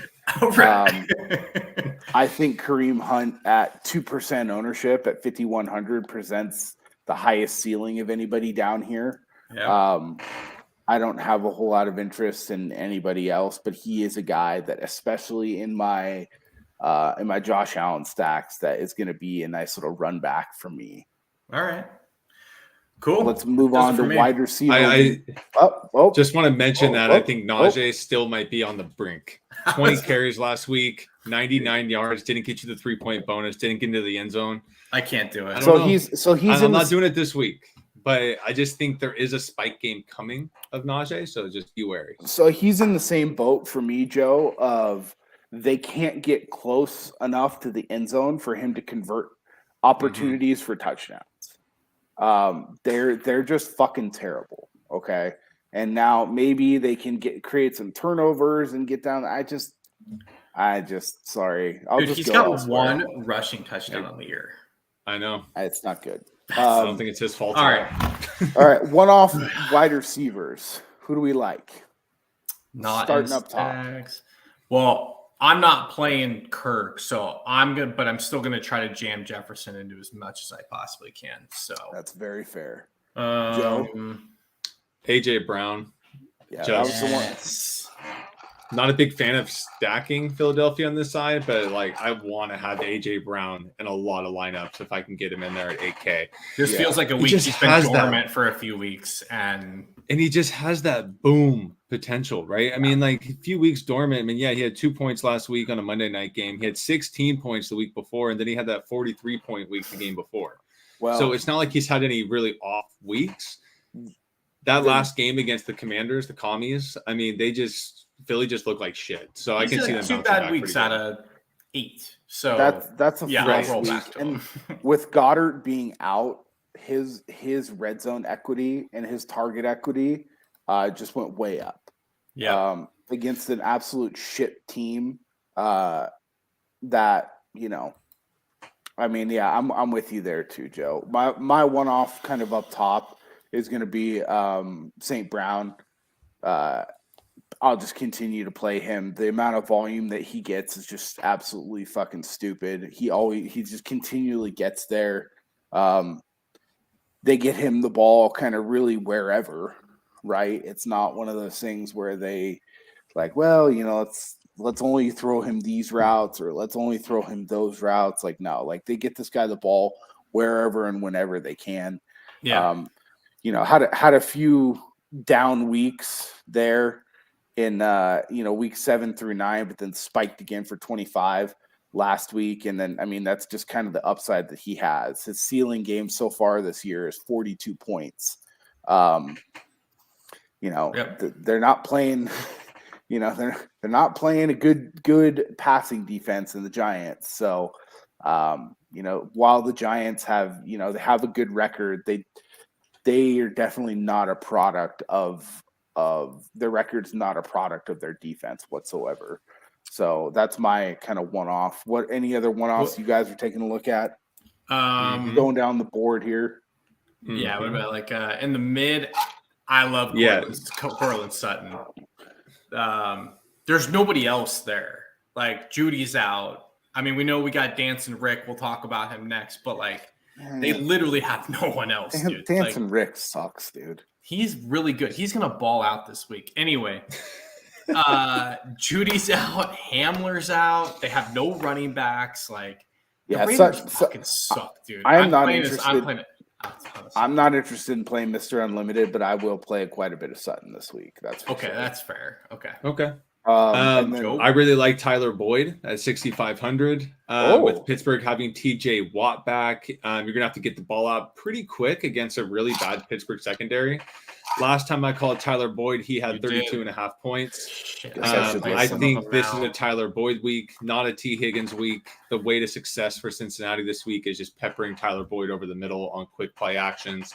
I think Kareem Hunt at 2% ownership at 5,100 presents the highest ceiling of anybody down here. Yeah. I don't have a whole lot of interest in anybody else, but he is a guy that, especially in my Josh Allen stacks, that is going to be a nice little run back for me. All right. Cool. Let's move on to wide receiver. I just want to mention that I think Najee still might be on the brink. 20 carries last week, 99 yards, didn't get you the 3-point bonus, didn't get into the end zone. I can't do it. I'm not doing it this week. But I just think there is a spike game coming of Najee, so just be wary. So he's in the same boat for me, Joe, of they can't get close enough to the end zone for him to convert opportunities for touchdowns. They're just fucking terrible, okay? And now maybe they can create some turnovers and get down. I just sorry. He's got 1 rushing touchdown on the year. I know. It's not good. I don't think it's his fault. All right. All right. One-off wide receivers. Who do we like? Not starting up top. Well, I'm not playing Kirk, so I'm good, but I'm still going to try to jam Jefferson into as much as I possibly can. So that's very fair. Joe, AJ Brown. Yeah, that was the one. Not a big fan of stacking Philadelphia on this side, but like I want to have AJ Brown in a lot of lineups if I can get him in there at 8K. This feels like a week he's been dormant for a few weeks, and he just has that boom potential, right? I mean, like a few weeks dormant. I mean, yeah, he had 2 points last week on a Monday night game. He had 16 points the week before, and then he had that 43-point week the game before. Well, so it's not like he's had any really off weeks. That last game against the Commanders, the Commies, I mean, Philly just looked like shit. So I can see them 2 bad weeks out of 8. So that's a fresh week. And with Goddard being out, his red zone equity and his target equity just went way up. Yeah. Against an absolute shit team that, I mean, yeah, I'm with you there too, Joe. My one-off kind of up top is going to be St. Brown. I'll just continue to play him. The amount of volume that he gets is just absolutely fucking stupid. He just continually gets there. They get him the ball kind of really wherever, right? It's not one of those things where they like, well, let's only throw him these routes or let's only throw him those routes. Like, no, like they get this guy the ball wherever and whenever they can. Yeah. Had a few down weeks there in week 7 through 9, but then spiked again for 25 last week. And then, I mean, that's just kind of the upside that he has. His ceiling game so far this year is 42 points. They're not playing, they're not playing a good passing defense in the Giants. So, while the Giants have, they have a good record, they are definitely not a product of their record's not a product of their defense whatsoever. So that's my kind of one-off. What any other one-offs you guys are taking a look at? Going down the board here. Yeah, what about like in the mid? I love Cortland Sutton. There's nobody else there. Like Judy's out. I mean, we know we got Dancing Rick. We'll talk about him next, but like they literally have no one else, dude. Dancing Rick sucks, dude. He's really good. He's gonna ball out this week. Anyway, Judy's out, Hamler's out. They have no running backs. Like the Raiders fucking suck, dude. I'm not interested. I'm not interested in playing Mr. Unlimited, but I will play quite a bit of Sutton this week. That's okay. Sure. That's fair. Okay. I really like Tyler Boyd at 6,500. With Pittsburgh having TJ Watt back, you're gonna have to get the ball out pretty quick against a really bad Pittsburgh secondary. Last time I called Tyler Boyd, he had 32.5 points. I think this is a Tyler Boyd week, not a T. Higgins week. The way to success for Cincinnati this week is just peppering Tyler Boyd over the middle on quick play actions.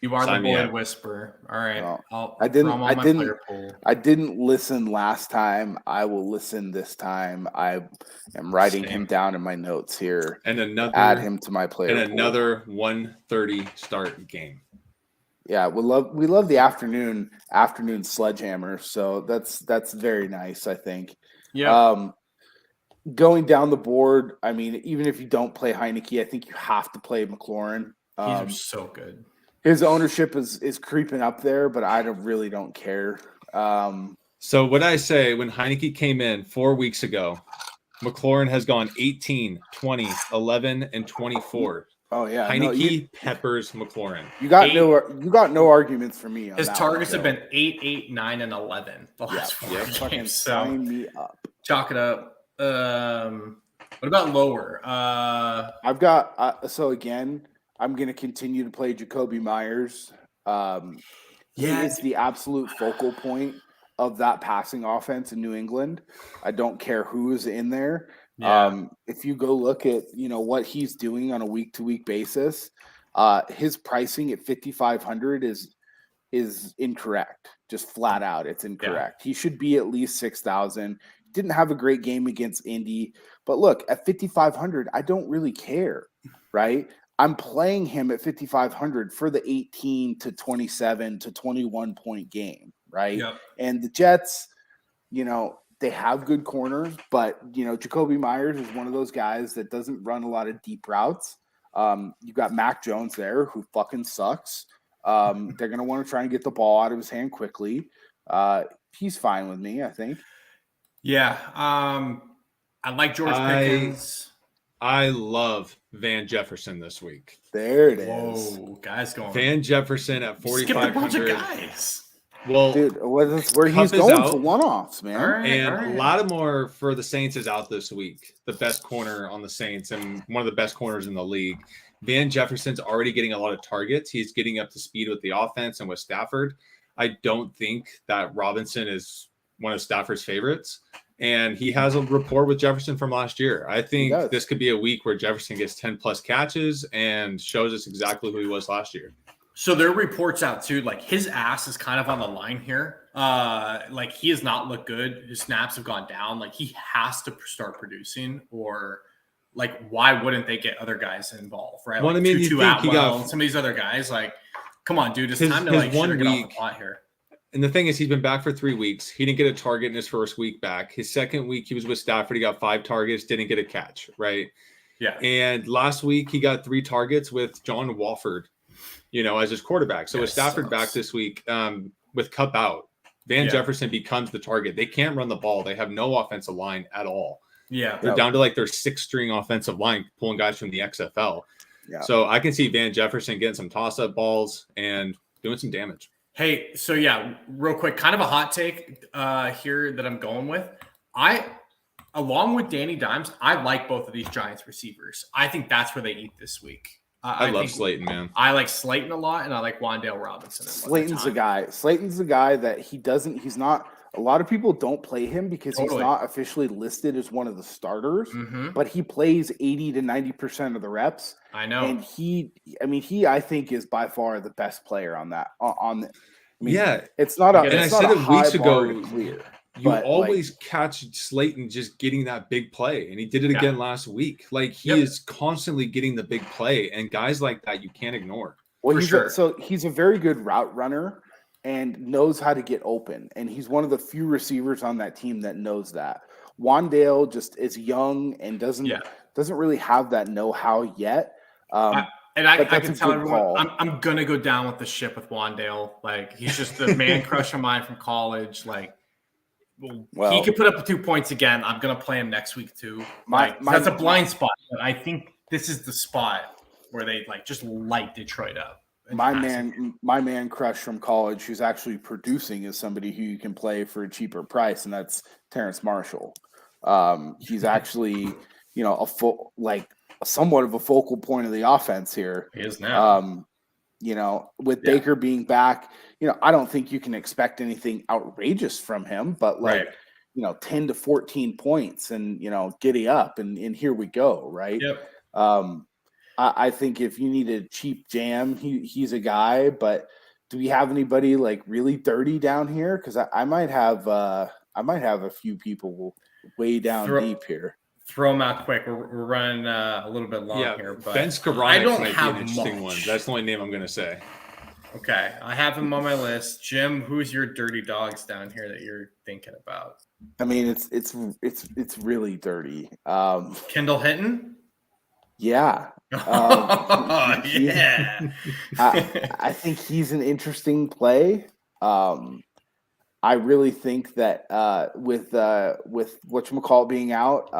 You are the Boyd whisperer. All right. Well, I didn't listen last time. I will listen this time. I am writing him down in my notes here and add him to my player. And another 1:30 start game. Yeah, we love the afternoon sledgehammer. So that's very nice, I think. Yeah. Going down the board, I mean, even if you don't play Heineke, I think you have to play McLaurin. He's so good. His ownership is creeping up there, but I really don't care. So what I say when Heineke came in 4 weeks ago, McLaurin has gone 18, 20, 11, and 24. Oh yeah, Heineke peppers McLaurin. You got no arguments for me. His targets have been 8, 8, 9, and 11 the last 4 games. Sign me up. Chalk it up. What about lower? I've got so again. I'm going to continue to play Jacoby Myers. He is the absolute focal point of that passing offense in New England. I don't care who is in there. Yeah. If you go look at what he's doing on a week-to-week basis, his pricing at 5,500 is incorrect. Just flat out, it's incorrect. Yeah. He should be at least 6,000. Didn't have a great game against Indy, but look at 5,500. I don't really care, right? I'm playing him at 5,500 for the 18 to 27 to 21 point game, right? Yep. And the Jets, they have good corners, but Jacoby Myers is one of those guys that doesn't run a lot of deep routes. You've got Mac Jones there who fucking sucks. They're going to want to try and get the ball out of his hand quickly. He's fine with me, I think. Yeah. I like George Pickens. I love Van Jefferson this week. There it is. Whoa, guys going. Van Jefferson at 4,500. Skipped a bunch of guys. Well, dude, where he's going for one-offs, man. And Lattimore for the Saints is out this week. The best corner on the Saints and one of the best corners in the league. Van Jefferson's already getting a lot of targets. He's getting up to speed with the offense and with Stafford. I don't think that Robinson is one of Stafford's favorites. And he has a rapport with Jefferson from last year. I think this could be a week where Jefferson gets 10-plus catches and shows us exactly who he was last year. So there are reports out, too, like his ass is kind of on the line here. Like he has not looked good. His snaps have gone down. Like he has to start producing or like why wouldn't they get other guys involved, right? Well, like I mean, Tutu Atwell and some of these other guys. Like, come on, dude. It's time to like get off the plot here. And the thing is, he's been back for 3 weeks. He didn't get a target in his first week back. His second week, he was with Stafford. He got 5 targets, didn't get a catch, right? Yeah. And last week, he got 3 targets with John Wolford, as his quarterback. So with Stafford back this week, with Cup out, Van Jefferson becomes the target. They can't run the ball. They have no offensive line at all. Yeah. They're down to like their 6th-string offensive line, pulling guys from the XFL. Yeah. So I can see Van Jefferson getting some toss-up balls and doing some damage. Hey, so real quick, kind of a hot take here that I'm going with. Along with Danny Dimes, I like both of these Giants receivers. I think that's where they eat this week. I love Slayton, man. I like Slayton a lot, and I like Wan'Dale Robinson. Slayton's the guy. Slayton's the guy that he's not. A lot of people don't play him because he's not officially listed as one of the starters, but he plays 80 to 90% of the reps. I know. And he, I think, is by far the best player on that. It's not a. And it's I not said a it weeks ago. To clear, you always catch Slayton just getting that big play, and he did it again last week. Like he is constantly getting the big play, and guys like that you can't ignore. Well, he's a very good route runner and knows how to get open, and he's one of the few receivers on that team that knows that. Wan'Dale just is young and doesn't really have that know-how yet. I can tell everyone I'm gonna go down with the ship with Wan'Dale. Like he's just the man crush of mine from college. Like he could put up 2 points again. I'm gonna play him next week too. That's a blind spot, but I think this is the spot where they just light Detroit up. My man crush from college, who's actually producing, is somebody who you can play for a cheaper price, and that's Terrence Marshall. He's actually, somewhat of a focal point of the offense here. He is now. With Baker being back, I don't think you can expect anything outrageous from him, but 10 to 14 points and, giddy up and here we go. Right. Yep. I think if you need a cheap jam, he's a guy, but do we have anybody really dirty down here? Cause I might have a few people way down deep here. Throw them out quick. We're running a little bit long here, but Ben Skoronix might be an interesting one. That's the only name I'm going to say. Okay, I have him on my list. Jim, who's your dirty dogs down here that you're thinking about? I mean, it's really dirty. Kendall Hinton? Yeah. Yeah. I think he's an interesting play. I really think that with whatchamacallit being out,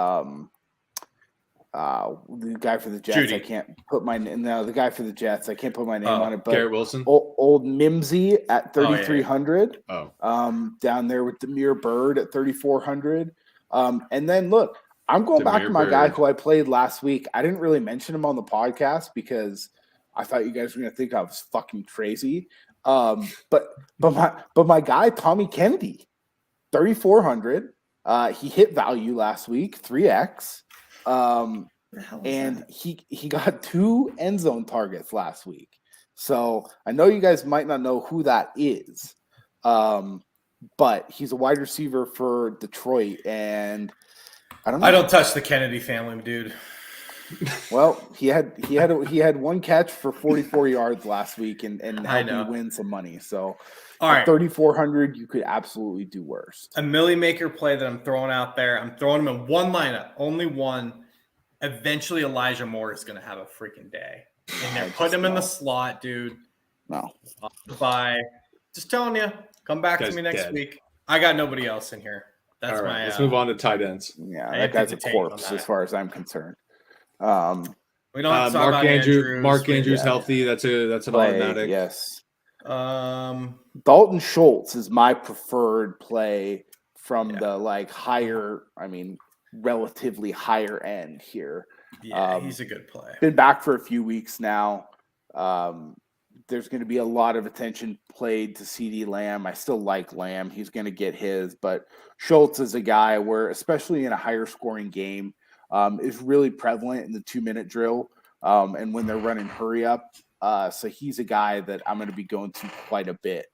the guy for the Jets, Judy. I can't put my name. No, the guy for the Jets, I can't put my name on it. But Garrett Wilson, old Mimsy at 3,300. Oh, down there with Demir Bird at 3,400. And then look, I'm going back to my guy who I played last week. I didn't really mention him on the podcast because I thought you guys were going to think I was fucking crazy. But my guy Tommy Kennedy, 3,400. He hit value last week, 3x. And he got 2 end zone targets last week. So I know you guys might not know who that is. But he's a wide receiver for Detroit, and I don't know. I don't touch the Kennedy family, dude. Well, he had 1 catch for 44 yards last week and helped me win some money. So all right, 3,400, you could absolutely do worse. A Millie Maker play that I'm throwing out there. I'm throwing him in one lineup, only one. Eventually, Elijah Moore is going to have a freaking day, and they're putting him in the slot, dude. No, bye. Just telling you, come back to me next week. I got nobody else in here. That's my. Let's move on to tight ends. Yeah, that guy's a corpse as far as I'm concerned. We don't have to talk about Andrews. Mark Andrews healthy. That's an automatic. Yes. Dalton Schultz is my preferred play from the higher. I mean, relatively higher end here. Yeah, he's a good play. Been back for a few weeks now. There's going to be a lot of attention played to CD Lamb. I still like Lamb. He's going to get his, but Schultz is a guy where, especially in a higher scoring game, is really prevalent in the 2-minute drill and when they're running hurry up. So he's a guy that I'm going to be going to quite a bit.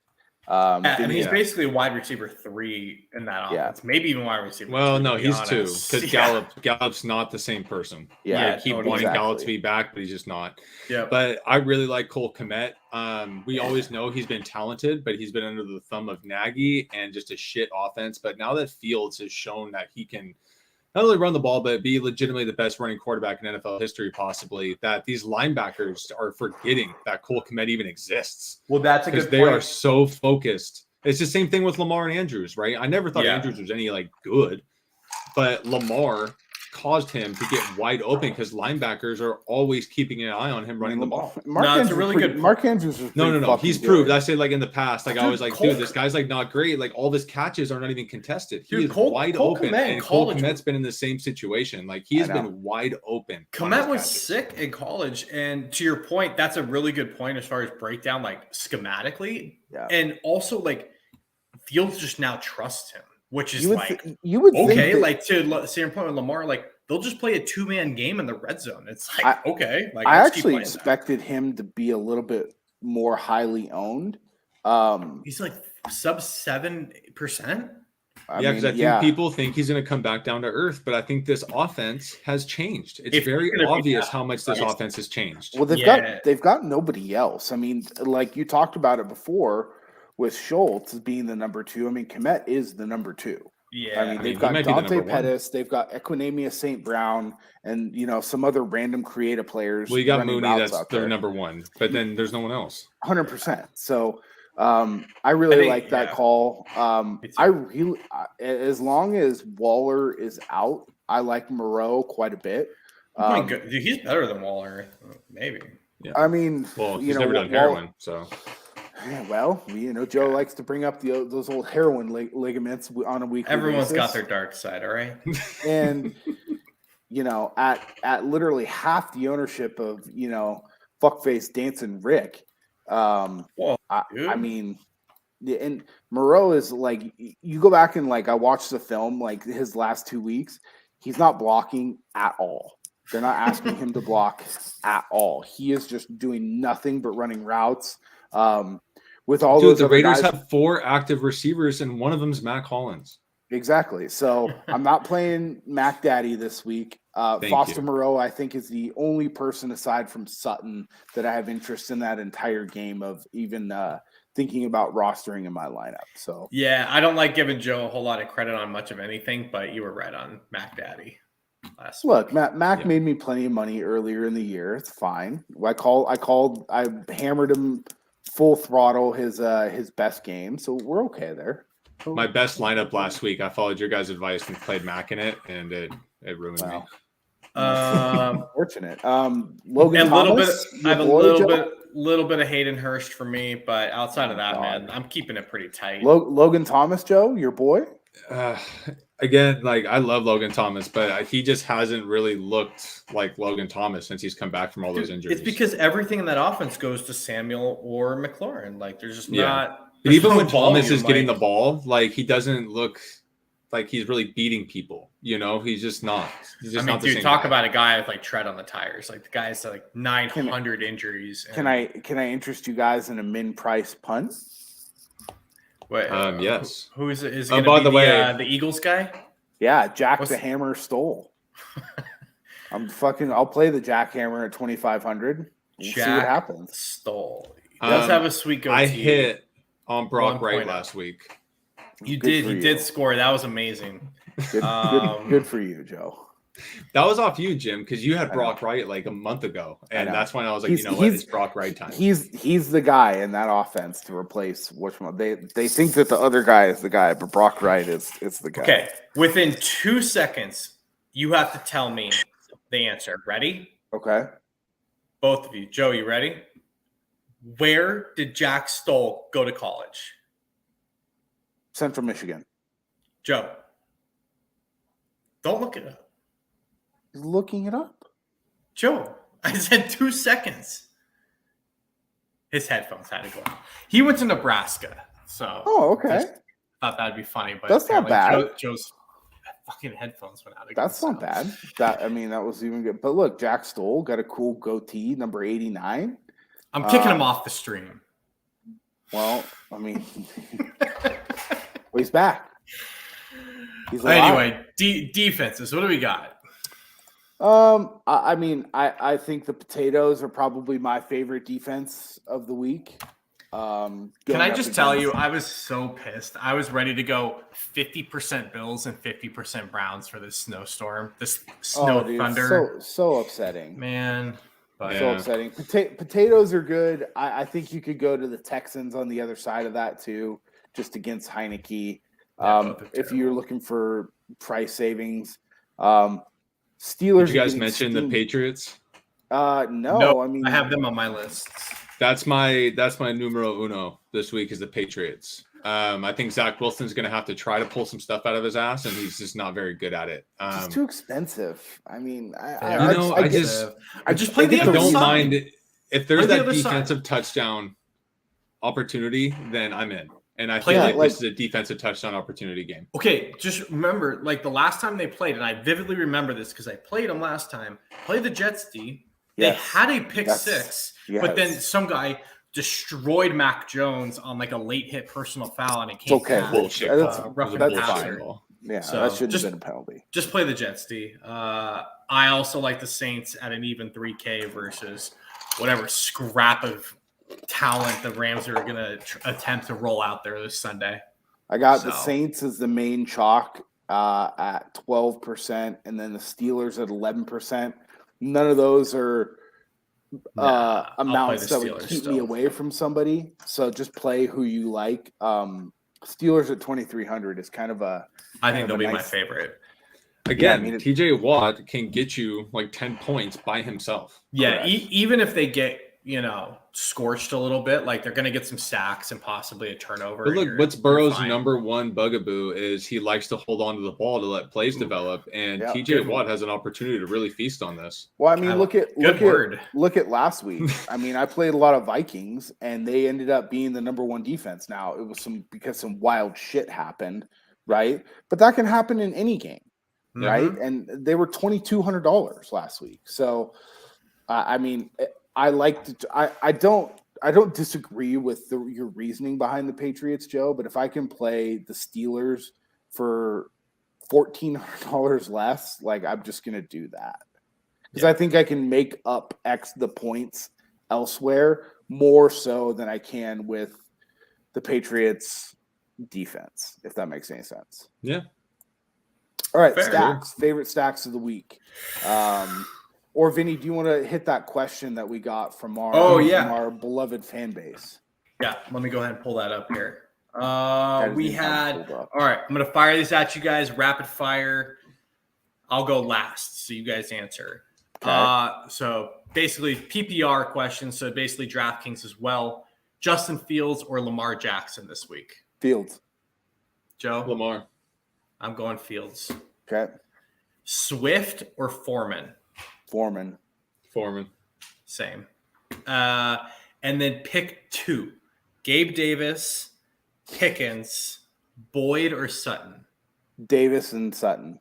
And he's basically a wide receiver 3 in that offense, maybe even wide receiver. Well, 2, no, he's honest. 2 because Gallup's not the same person. Yeah, keep wanting Gallup to be back, but he's just not. Yeah, but I really like Cole Kmet. We always know he's been talented, but he's been under the thumb of Nagy and just a shit offense. But now that Fields has shown that he can not only run the ball, but be legitimately the best running quarterback in NFL history, possibly, that these linebackers are forgetting that Cole Kmet even exists. Well, that's a good point. They are so focused. It's the same thing with Lamar and Andrews, right? I never thought Andrews was any good, but Lamar caused him to get wide open because linebackers are always keeping an eye on him running the ball. That's a really good. Mark Andrews is no. He's proved. I say in the past, I was like, dude, this guy's not great. All of his catches are not even contested. He is wide open, and Cole Kmet's been in the same situation. He has been wide open. Kmet was sick in college, and to your point, that's a really good point as far as breakdown, schematically, and also Fields just now trusts him. Which is you would okay, think to your point with Lamar, they'll just play a 2-man game in the red zone. It's okay. I actually expected him to be a little bit more highly owned. He's sub 7%. Because I think people think he's going to come back down to earth, but I think this offense has changed. It's very obvious how much this offense has changed. Well, they've got nobody else. I mean, you talked about it before. With Schultz being the number 2, I mean, Kmet is the number 2. Yeah, I mean, they've got Dante Pettis, they've got Equinemius St. Brown, and some other random creative players. Well, you got Mooney, that's their number 1, but then there's no one else. 100%. So I really like that call. As long as Waller is out, I like Moreau quite a bit. Dude, he's better than Waller, maybe. Yeah. I mean, he's never done heroin, so. Yeah, well, Joe likes to bring up those old heroin ligaments on a weekly Everyone's basis. Got their dark side, all right? And, at literally half the ownership of, fuckface dancing Rick, I mean, and Moreau is you go back and I watched the film, his last 2 weeks, he's not blocking at all. They're not asking him to block at all. He is just doing nothing but running routes. With all those the Raiders guys, have 4 active receivers, and one of them is Mac Hollins. Exactly. So I'm not playing Mac Daddy this week. Foster Moreau, I think, is the only person aside from Sutton that I have interest in that entire game of even thinking about rostering in my lineup. So yeah, I don't like giving Joe a whole lot of credit on much of anything, but you were right on Mac Daddy. Look, Mac made me plenty of money earlier in the year. It's fine. I hammered him full throttle his best game, so we're okay there. My best lineup last week, I followed your guys' advice and played Mac in it, and it ruined me. Fortunate. Logan Thomas, I have a little bit of Hayden Hurst for me, but outside of that, man, I'm keeping it pretty tight. Logan Thomas, Joe, your boy. Again, I love Logan Thomas, but he just hasn't really looked like Logan Thomas since he's come back from all those injuries. It's because everything in that offense goes to Samuel or McLaurin. There's just not. But even when Thomas is getting the ball, he doesn't look like he's really beating people. He's just not. He's just not the same talk guy. About a guy with tread on the tires. The guy's 900 injuries. Can I interest you guys in a min price punt? Wait, yes. Who is it? Is it by the way, the Eagles guy? Yeah, Jack the Hammer Stoll. I'll play the Jack Hammer at 2,500. See what happens. Stoll. He does have a sweet goatee. I hit on Brock Wright last week. You did score. That was amazing. Good for you, Joe. That was off you, Jim, because you had Brock Wright a month ago, and that's when I was it's Brock Wright time. He's the guy in that offense to replace which one. They think that the other guy is the guy, but Brock Wright is the guy. Okay, within 2 seconds, you have to tell me the answer. Ready? Okay. Both of you, Joe, you ready? Where did Jack Stoll go to college? Central Michigan. Joe, don't look it up. He's looking it up. Joe, I said 2 seconds. His headphones had to go out. He went to Nebraska. So okay. Thought that'd be funny, but that's not bad. Joe's fucking headphones went out again. That's not bad. That was even good. But look, Jack Stoll got a cool goatee, number 89. I'm kicking him off the stream. Well, I mean, he's back. He's anyway, defenses. What do we got? I mean, I think the Potatoes are probably my favorite defense of the week. Can I just tell you, I was so pissed. I was ready to go 50% Bills and 50% Browns for this snowstorm, this thunder. So upsetting, man. But so upsetting. Potatoes are good. I think you could go to the Texans on the other side of that too, just against Heineke. If you're looking for price savings, Steelers. Did you guys mention the Patriots? No. I mean, I have them on my list. That's my numero uno this week is the Patriots. I think Zach Wilson's going to have to try to pull some stuff out of his ass, and he's just not very good at it. It's too expensive. I mean, I just play the other don't side. mind if there's that defensive touchdown opportunity, then I'm in. And I feel like this is a defensive touchdown opportunity game. Okay, just remember, like the last time they played, and I vividly remember this because I played them last time. Played the Jets D. They had a pick six, but then some guy destroyed Mac Jones on like a late hit personal foul, and it came bullshit. That's fine. Yeah, so that shouldn't have been a penalty. Just play the Jets D. I also like the Saints at an even 3K versus whatever scrap of talent the Rams are going to attempt to roll out there this Sunday. I got the Saints as the main chalk at 12%, and then the Steelers at 11%. None of those are amounts that would keep me away from somebody. So just play who you like. Steelers at 2,300 is kind of a. I think they'll be my favorite. Again, TJ Watt can get you like 10 points by himself. Yeah, even if they get scorched a little bit, like they're going to get some sacks and possibly a turnover. But look, what's Burrow's number one bugaboo is he likes to hold on to the ball to let plays develop, and TJ Watt has an opportunity to really feast on this. Well, I mean, look at last week. I mean, I played a lot of Vikings, and they ended up being the number one defense. Now it was because some wild shit happened, right? But that can happen in any game, right? And they were $2,200 last week. So, I mean. I don't disagree with your reasoning behind the Patriots, Joe, but if I can play the Steelers for $1,400 less, like I'm just going to do that. Because I think I can make up the points elsewhere more so than I can with the Patriots defense, if that makes any sense. Yeah. All right, stacks. Favorite stacks of the week. Or Vinny, do you want to hit that question that we got from our beloved fan base? Yeah, let me go ahead and pull that up here. All right, I'm going to fire these at you guys, rapid fire. I'll go last, so you guys answer. Okay. So basically PPR questions, so basically DraftKings as well. Justin Fields or Lamar Jackson this week? Fields. Joe? Lamar. I'm going Fields. Okay. Swift or Foreman? Foreman. Same. And then pick two. Gabe Davis, Pickens, Boyd, or Sutton? Davis and Sutton.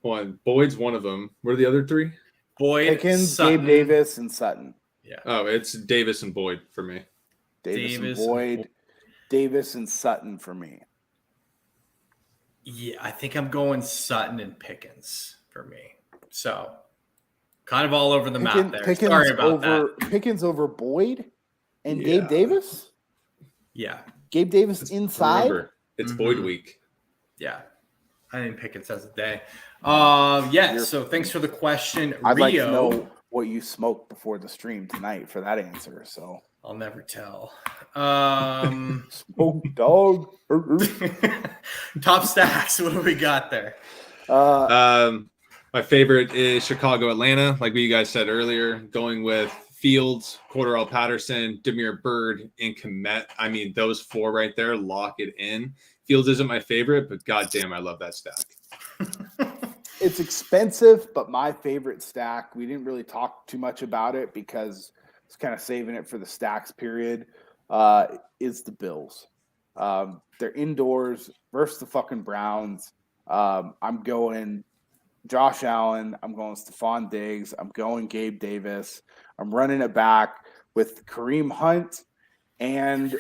Boyd's one of them. What are the other three? Boyd, Pickens, Sutton. Gabe Davis, and Sutton. Yeah. Oh, it's Davis and Boyd for me. Davis and Boyd. Davis and Sutton for me. Yeah, I think I'm going Sutton and Pickens for me. So, kind of all over the map there. Sorry about that. Pickens over Boyd and Gabe Davis? Yeah. Gabe Davis inside? Remember, it's Boyd week. Yeah. I think Pickens has a day. So thanks for the question, I'd like to know what you smoked before the stream tonight for that answer, so. I'll never tell. Smoke dog. Top stacks. What do we got there? My favorite is Chicago, Atlanta. Like what you guys said earlier, going with Fields, Cordarrelle Patterson, Damiere Byrd, and Kmet. I mean, those four right there, lock it in. Fields isn't my favorite, but goddamn, I love that stack. It's expensive, but my favorite stack, we didn't really talk too much about it because it's kind of saving it for the stacks period, is the Bills. They're indoors versus the fucking Browns. I'm going Josh Allen. I'm going Stephon Diggs. I'm going Gabe Davis. I'm running it back with Kareem Hunt and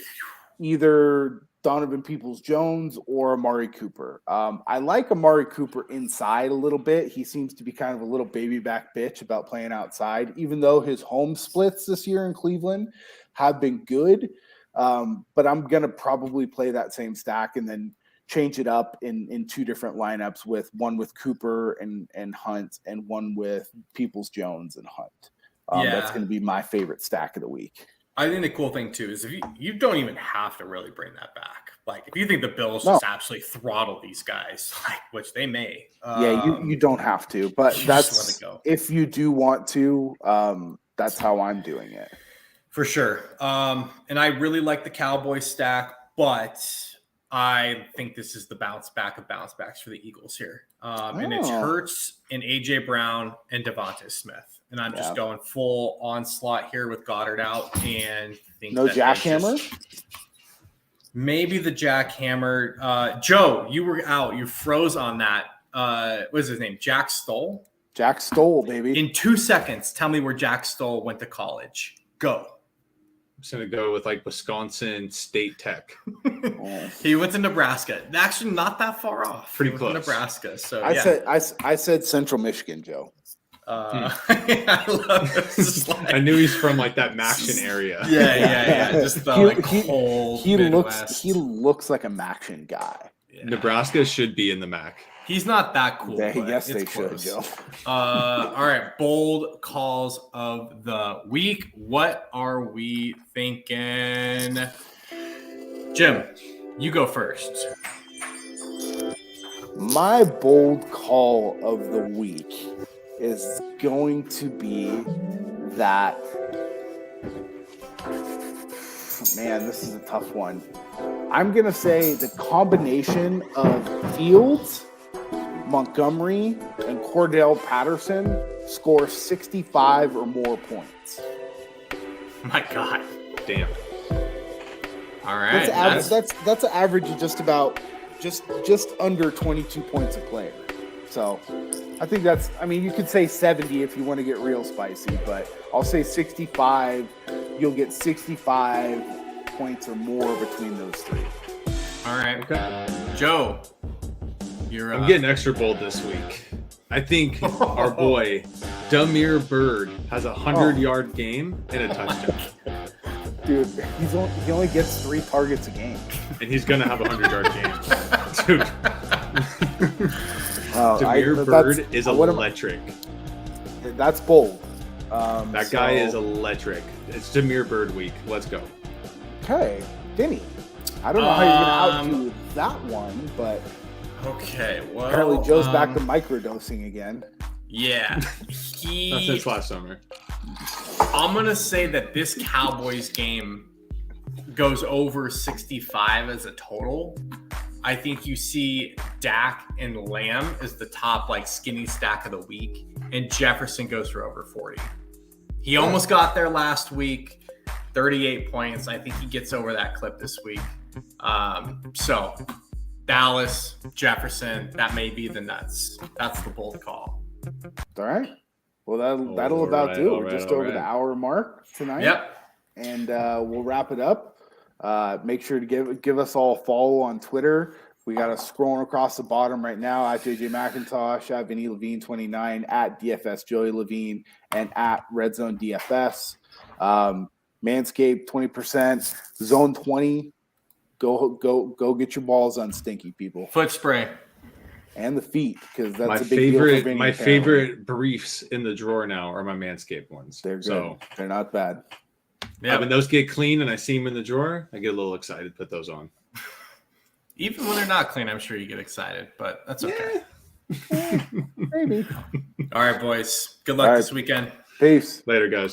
either Donovan Peoples-Jones or Amari Cooper. I like Amari Cooper inside a little bit. He seems to be kind of a little baby back bitch about playing outside, even though his home splits this year in Cleveland have been good. But I'm going to probably play that same stack and then change it up in two different lineups, with one with Cooper and Hunt and one with Peoples-Jones and Hunt. That's going to be my favorite stack of the week. I think the cool thing too is if you don't even have to really bring that back. Like if you think the Bills just absolutely throttle these guys, like which they may. You don't have to, but that's let it go. If you do want to. That's how I'm doing it. For sure. And I really like the Cowboys stack, but I think this is the bounce back of bounce backs for the Eagles here. And it's Hurts and AJ Brown and Devonta Smith. And I'm just going full onslaught here with Goddard out and think no jackhammer. Maybe the jackhammer. Joe, you were out. You froze on that. What is his name? Jack Stoll? Jack Stoll, baby. In 2 seconds, tell me where Jack Stoll went to college. Go. I'm just going to go with like Wisconsin State Tech. He went to Nebraska. Actually, not that far off. Pretty close. Nebraska. So I said Central Michigan, Joe. I love this. I knew he's from like that Maction area. Yeah. Just the cold. He looks like a Maction guy. Yeah. Nebraska should be in the MAC. He's not that cool. Yes, they should, Joe. All right, bold calls of the week. What are we thinking? Jim, you go first. My bold call of the week is going to be that. Man, this is a tough one. I'm going to say the combination of Fields, Montgomery, and Cordell Patterson score 65 or more points. My God. Damn. All right. That's an average of just under 22 points a player. So I think you could say 70 if you want to get real spicy, but I'll say 65. You'll get 65 points or more between those three. All right. Okay. Joe, I'm getting extra bold this week. I think our boy Damir Bird has a 100-yard game and a touchdown. Dude, he only gets 3 targets a game, and he's gonna have a 100-yard game, dude. Damir Bird is electric. That's bold. That guy is electric. It's Damir Bird week. Let's go. Okay, Vinnie. I don't know how you're going to outdo that one, but okay. Well, apparently Joe's back to microdosing again. Yeah, that's since last summer. I'm gonna say that this Cowboys game goes over 65 as a total. I think you see Dak and Lamb as the top skinny stack of the week, and Jefferson goes for over 40. He almost got there last week, 38 points. I think he gets over that clip this week. So Dallas, Jefferson, that may be the nuts. That's the bold call. All right. Well, that'll about do it. We're just over the hour mark tonight. Yep. And we'll wrap it up. Make sure to give us all a follow on Twitter. We got us scrolling across the bottom right now at JJ McIntosh, at Vinnie Levine 29, at DFS Joey Levine, and at Red Zone DFS. Manscaped 20%, Zone 20. Go get your balls on stinky, people. Foot spray. And the feet, because that's a big deal for Vinny. My favorite briefs in the drawer now are my Manscaped ones. They're good. So, they're not bad. Yeah, when those get clean and I see them in the drawer, I get a little excited to put those on. Even when they're not clean, I'm sure you get excited, but that's okay. Yeah. Maybe. All right, boys. Good luck this weekend. Peace. Later, guys.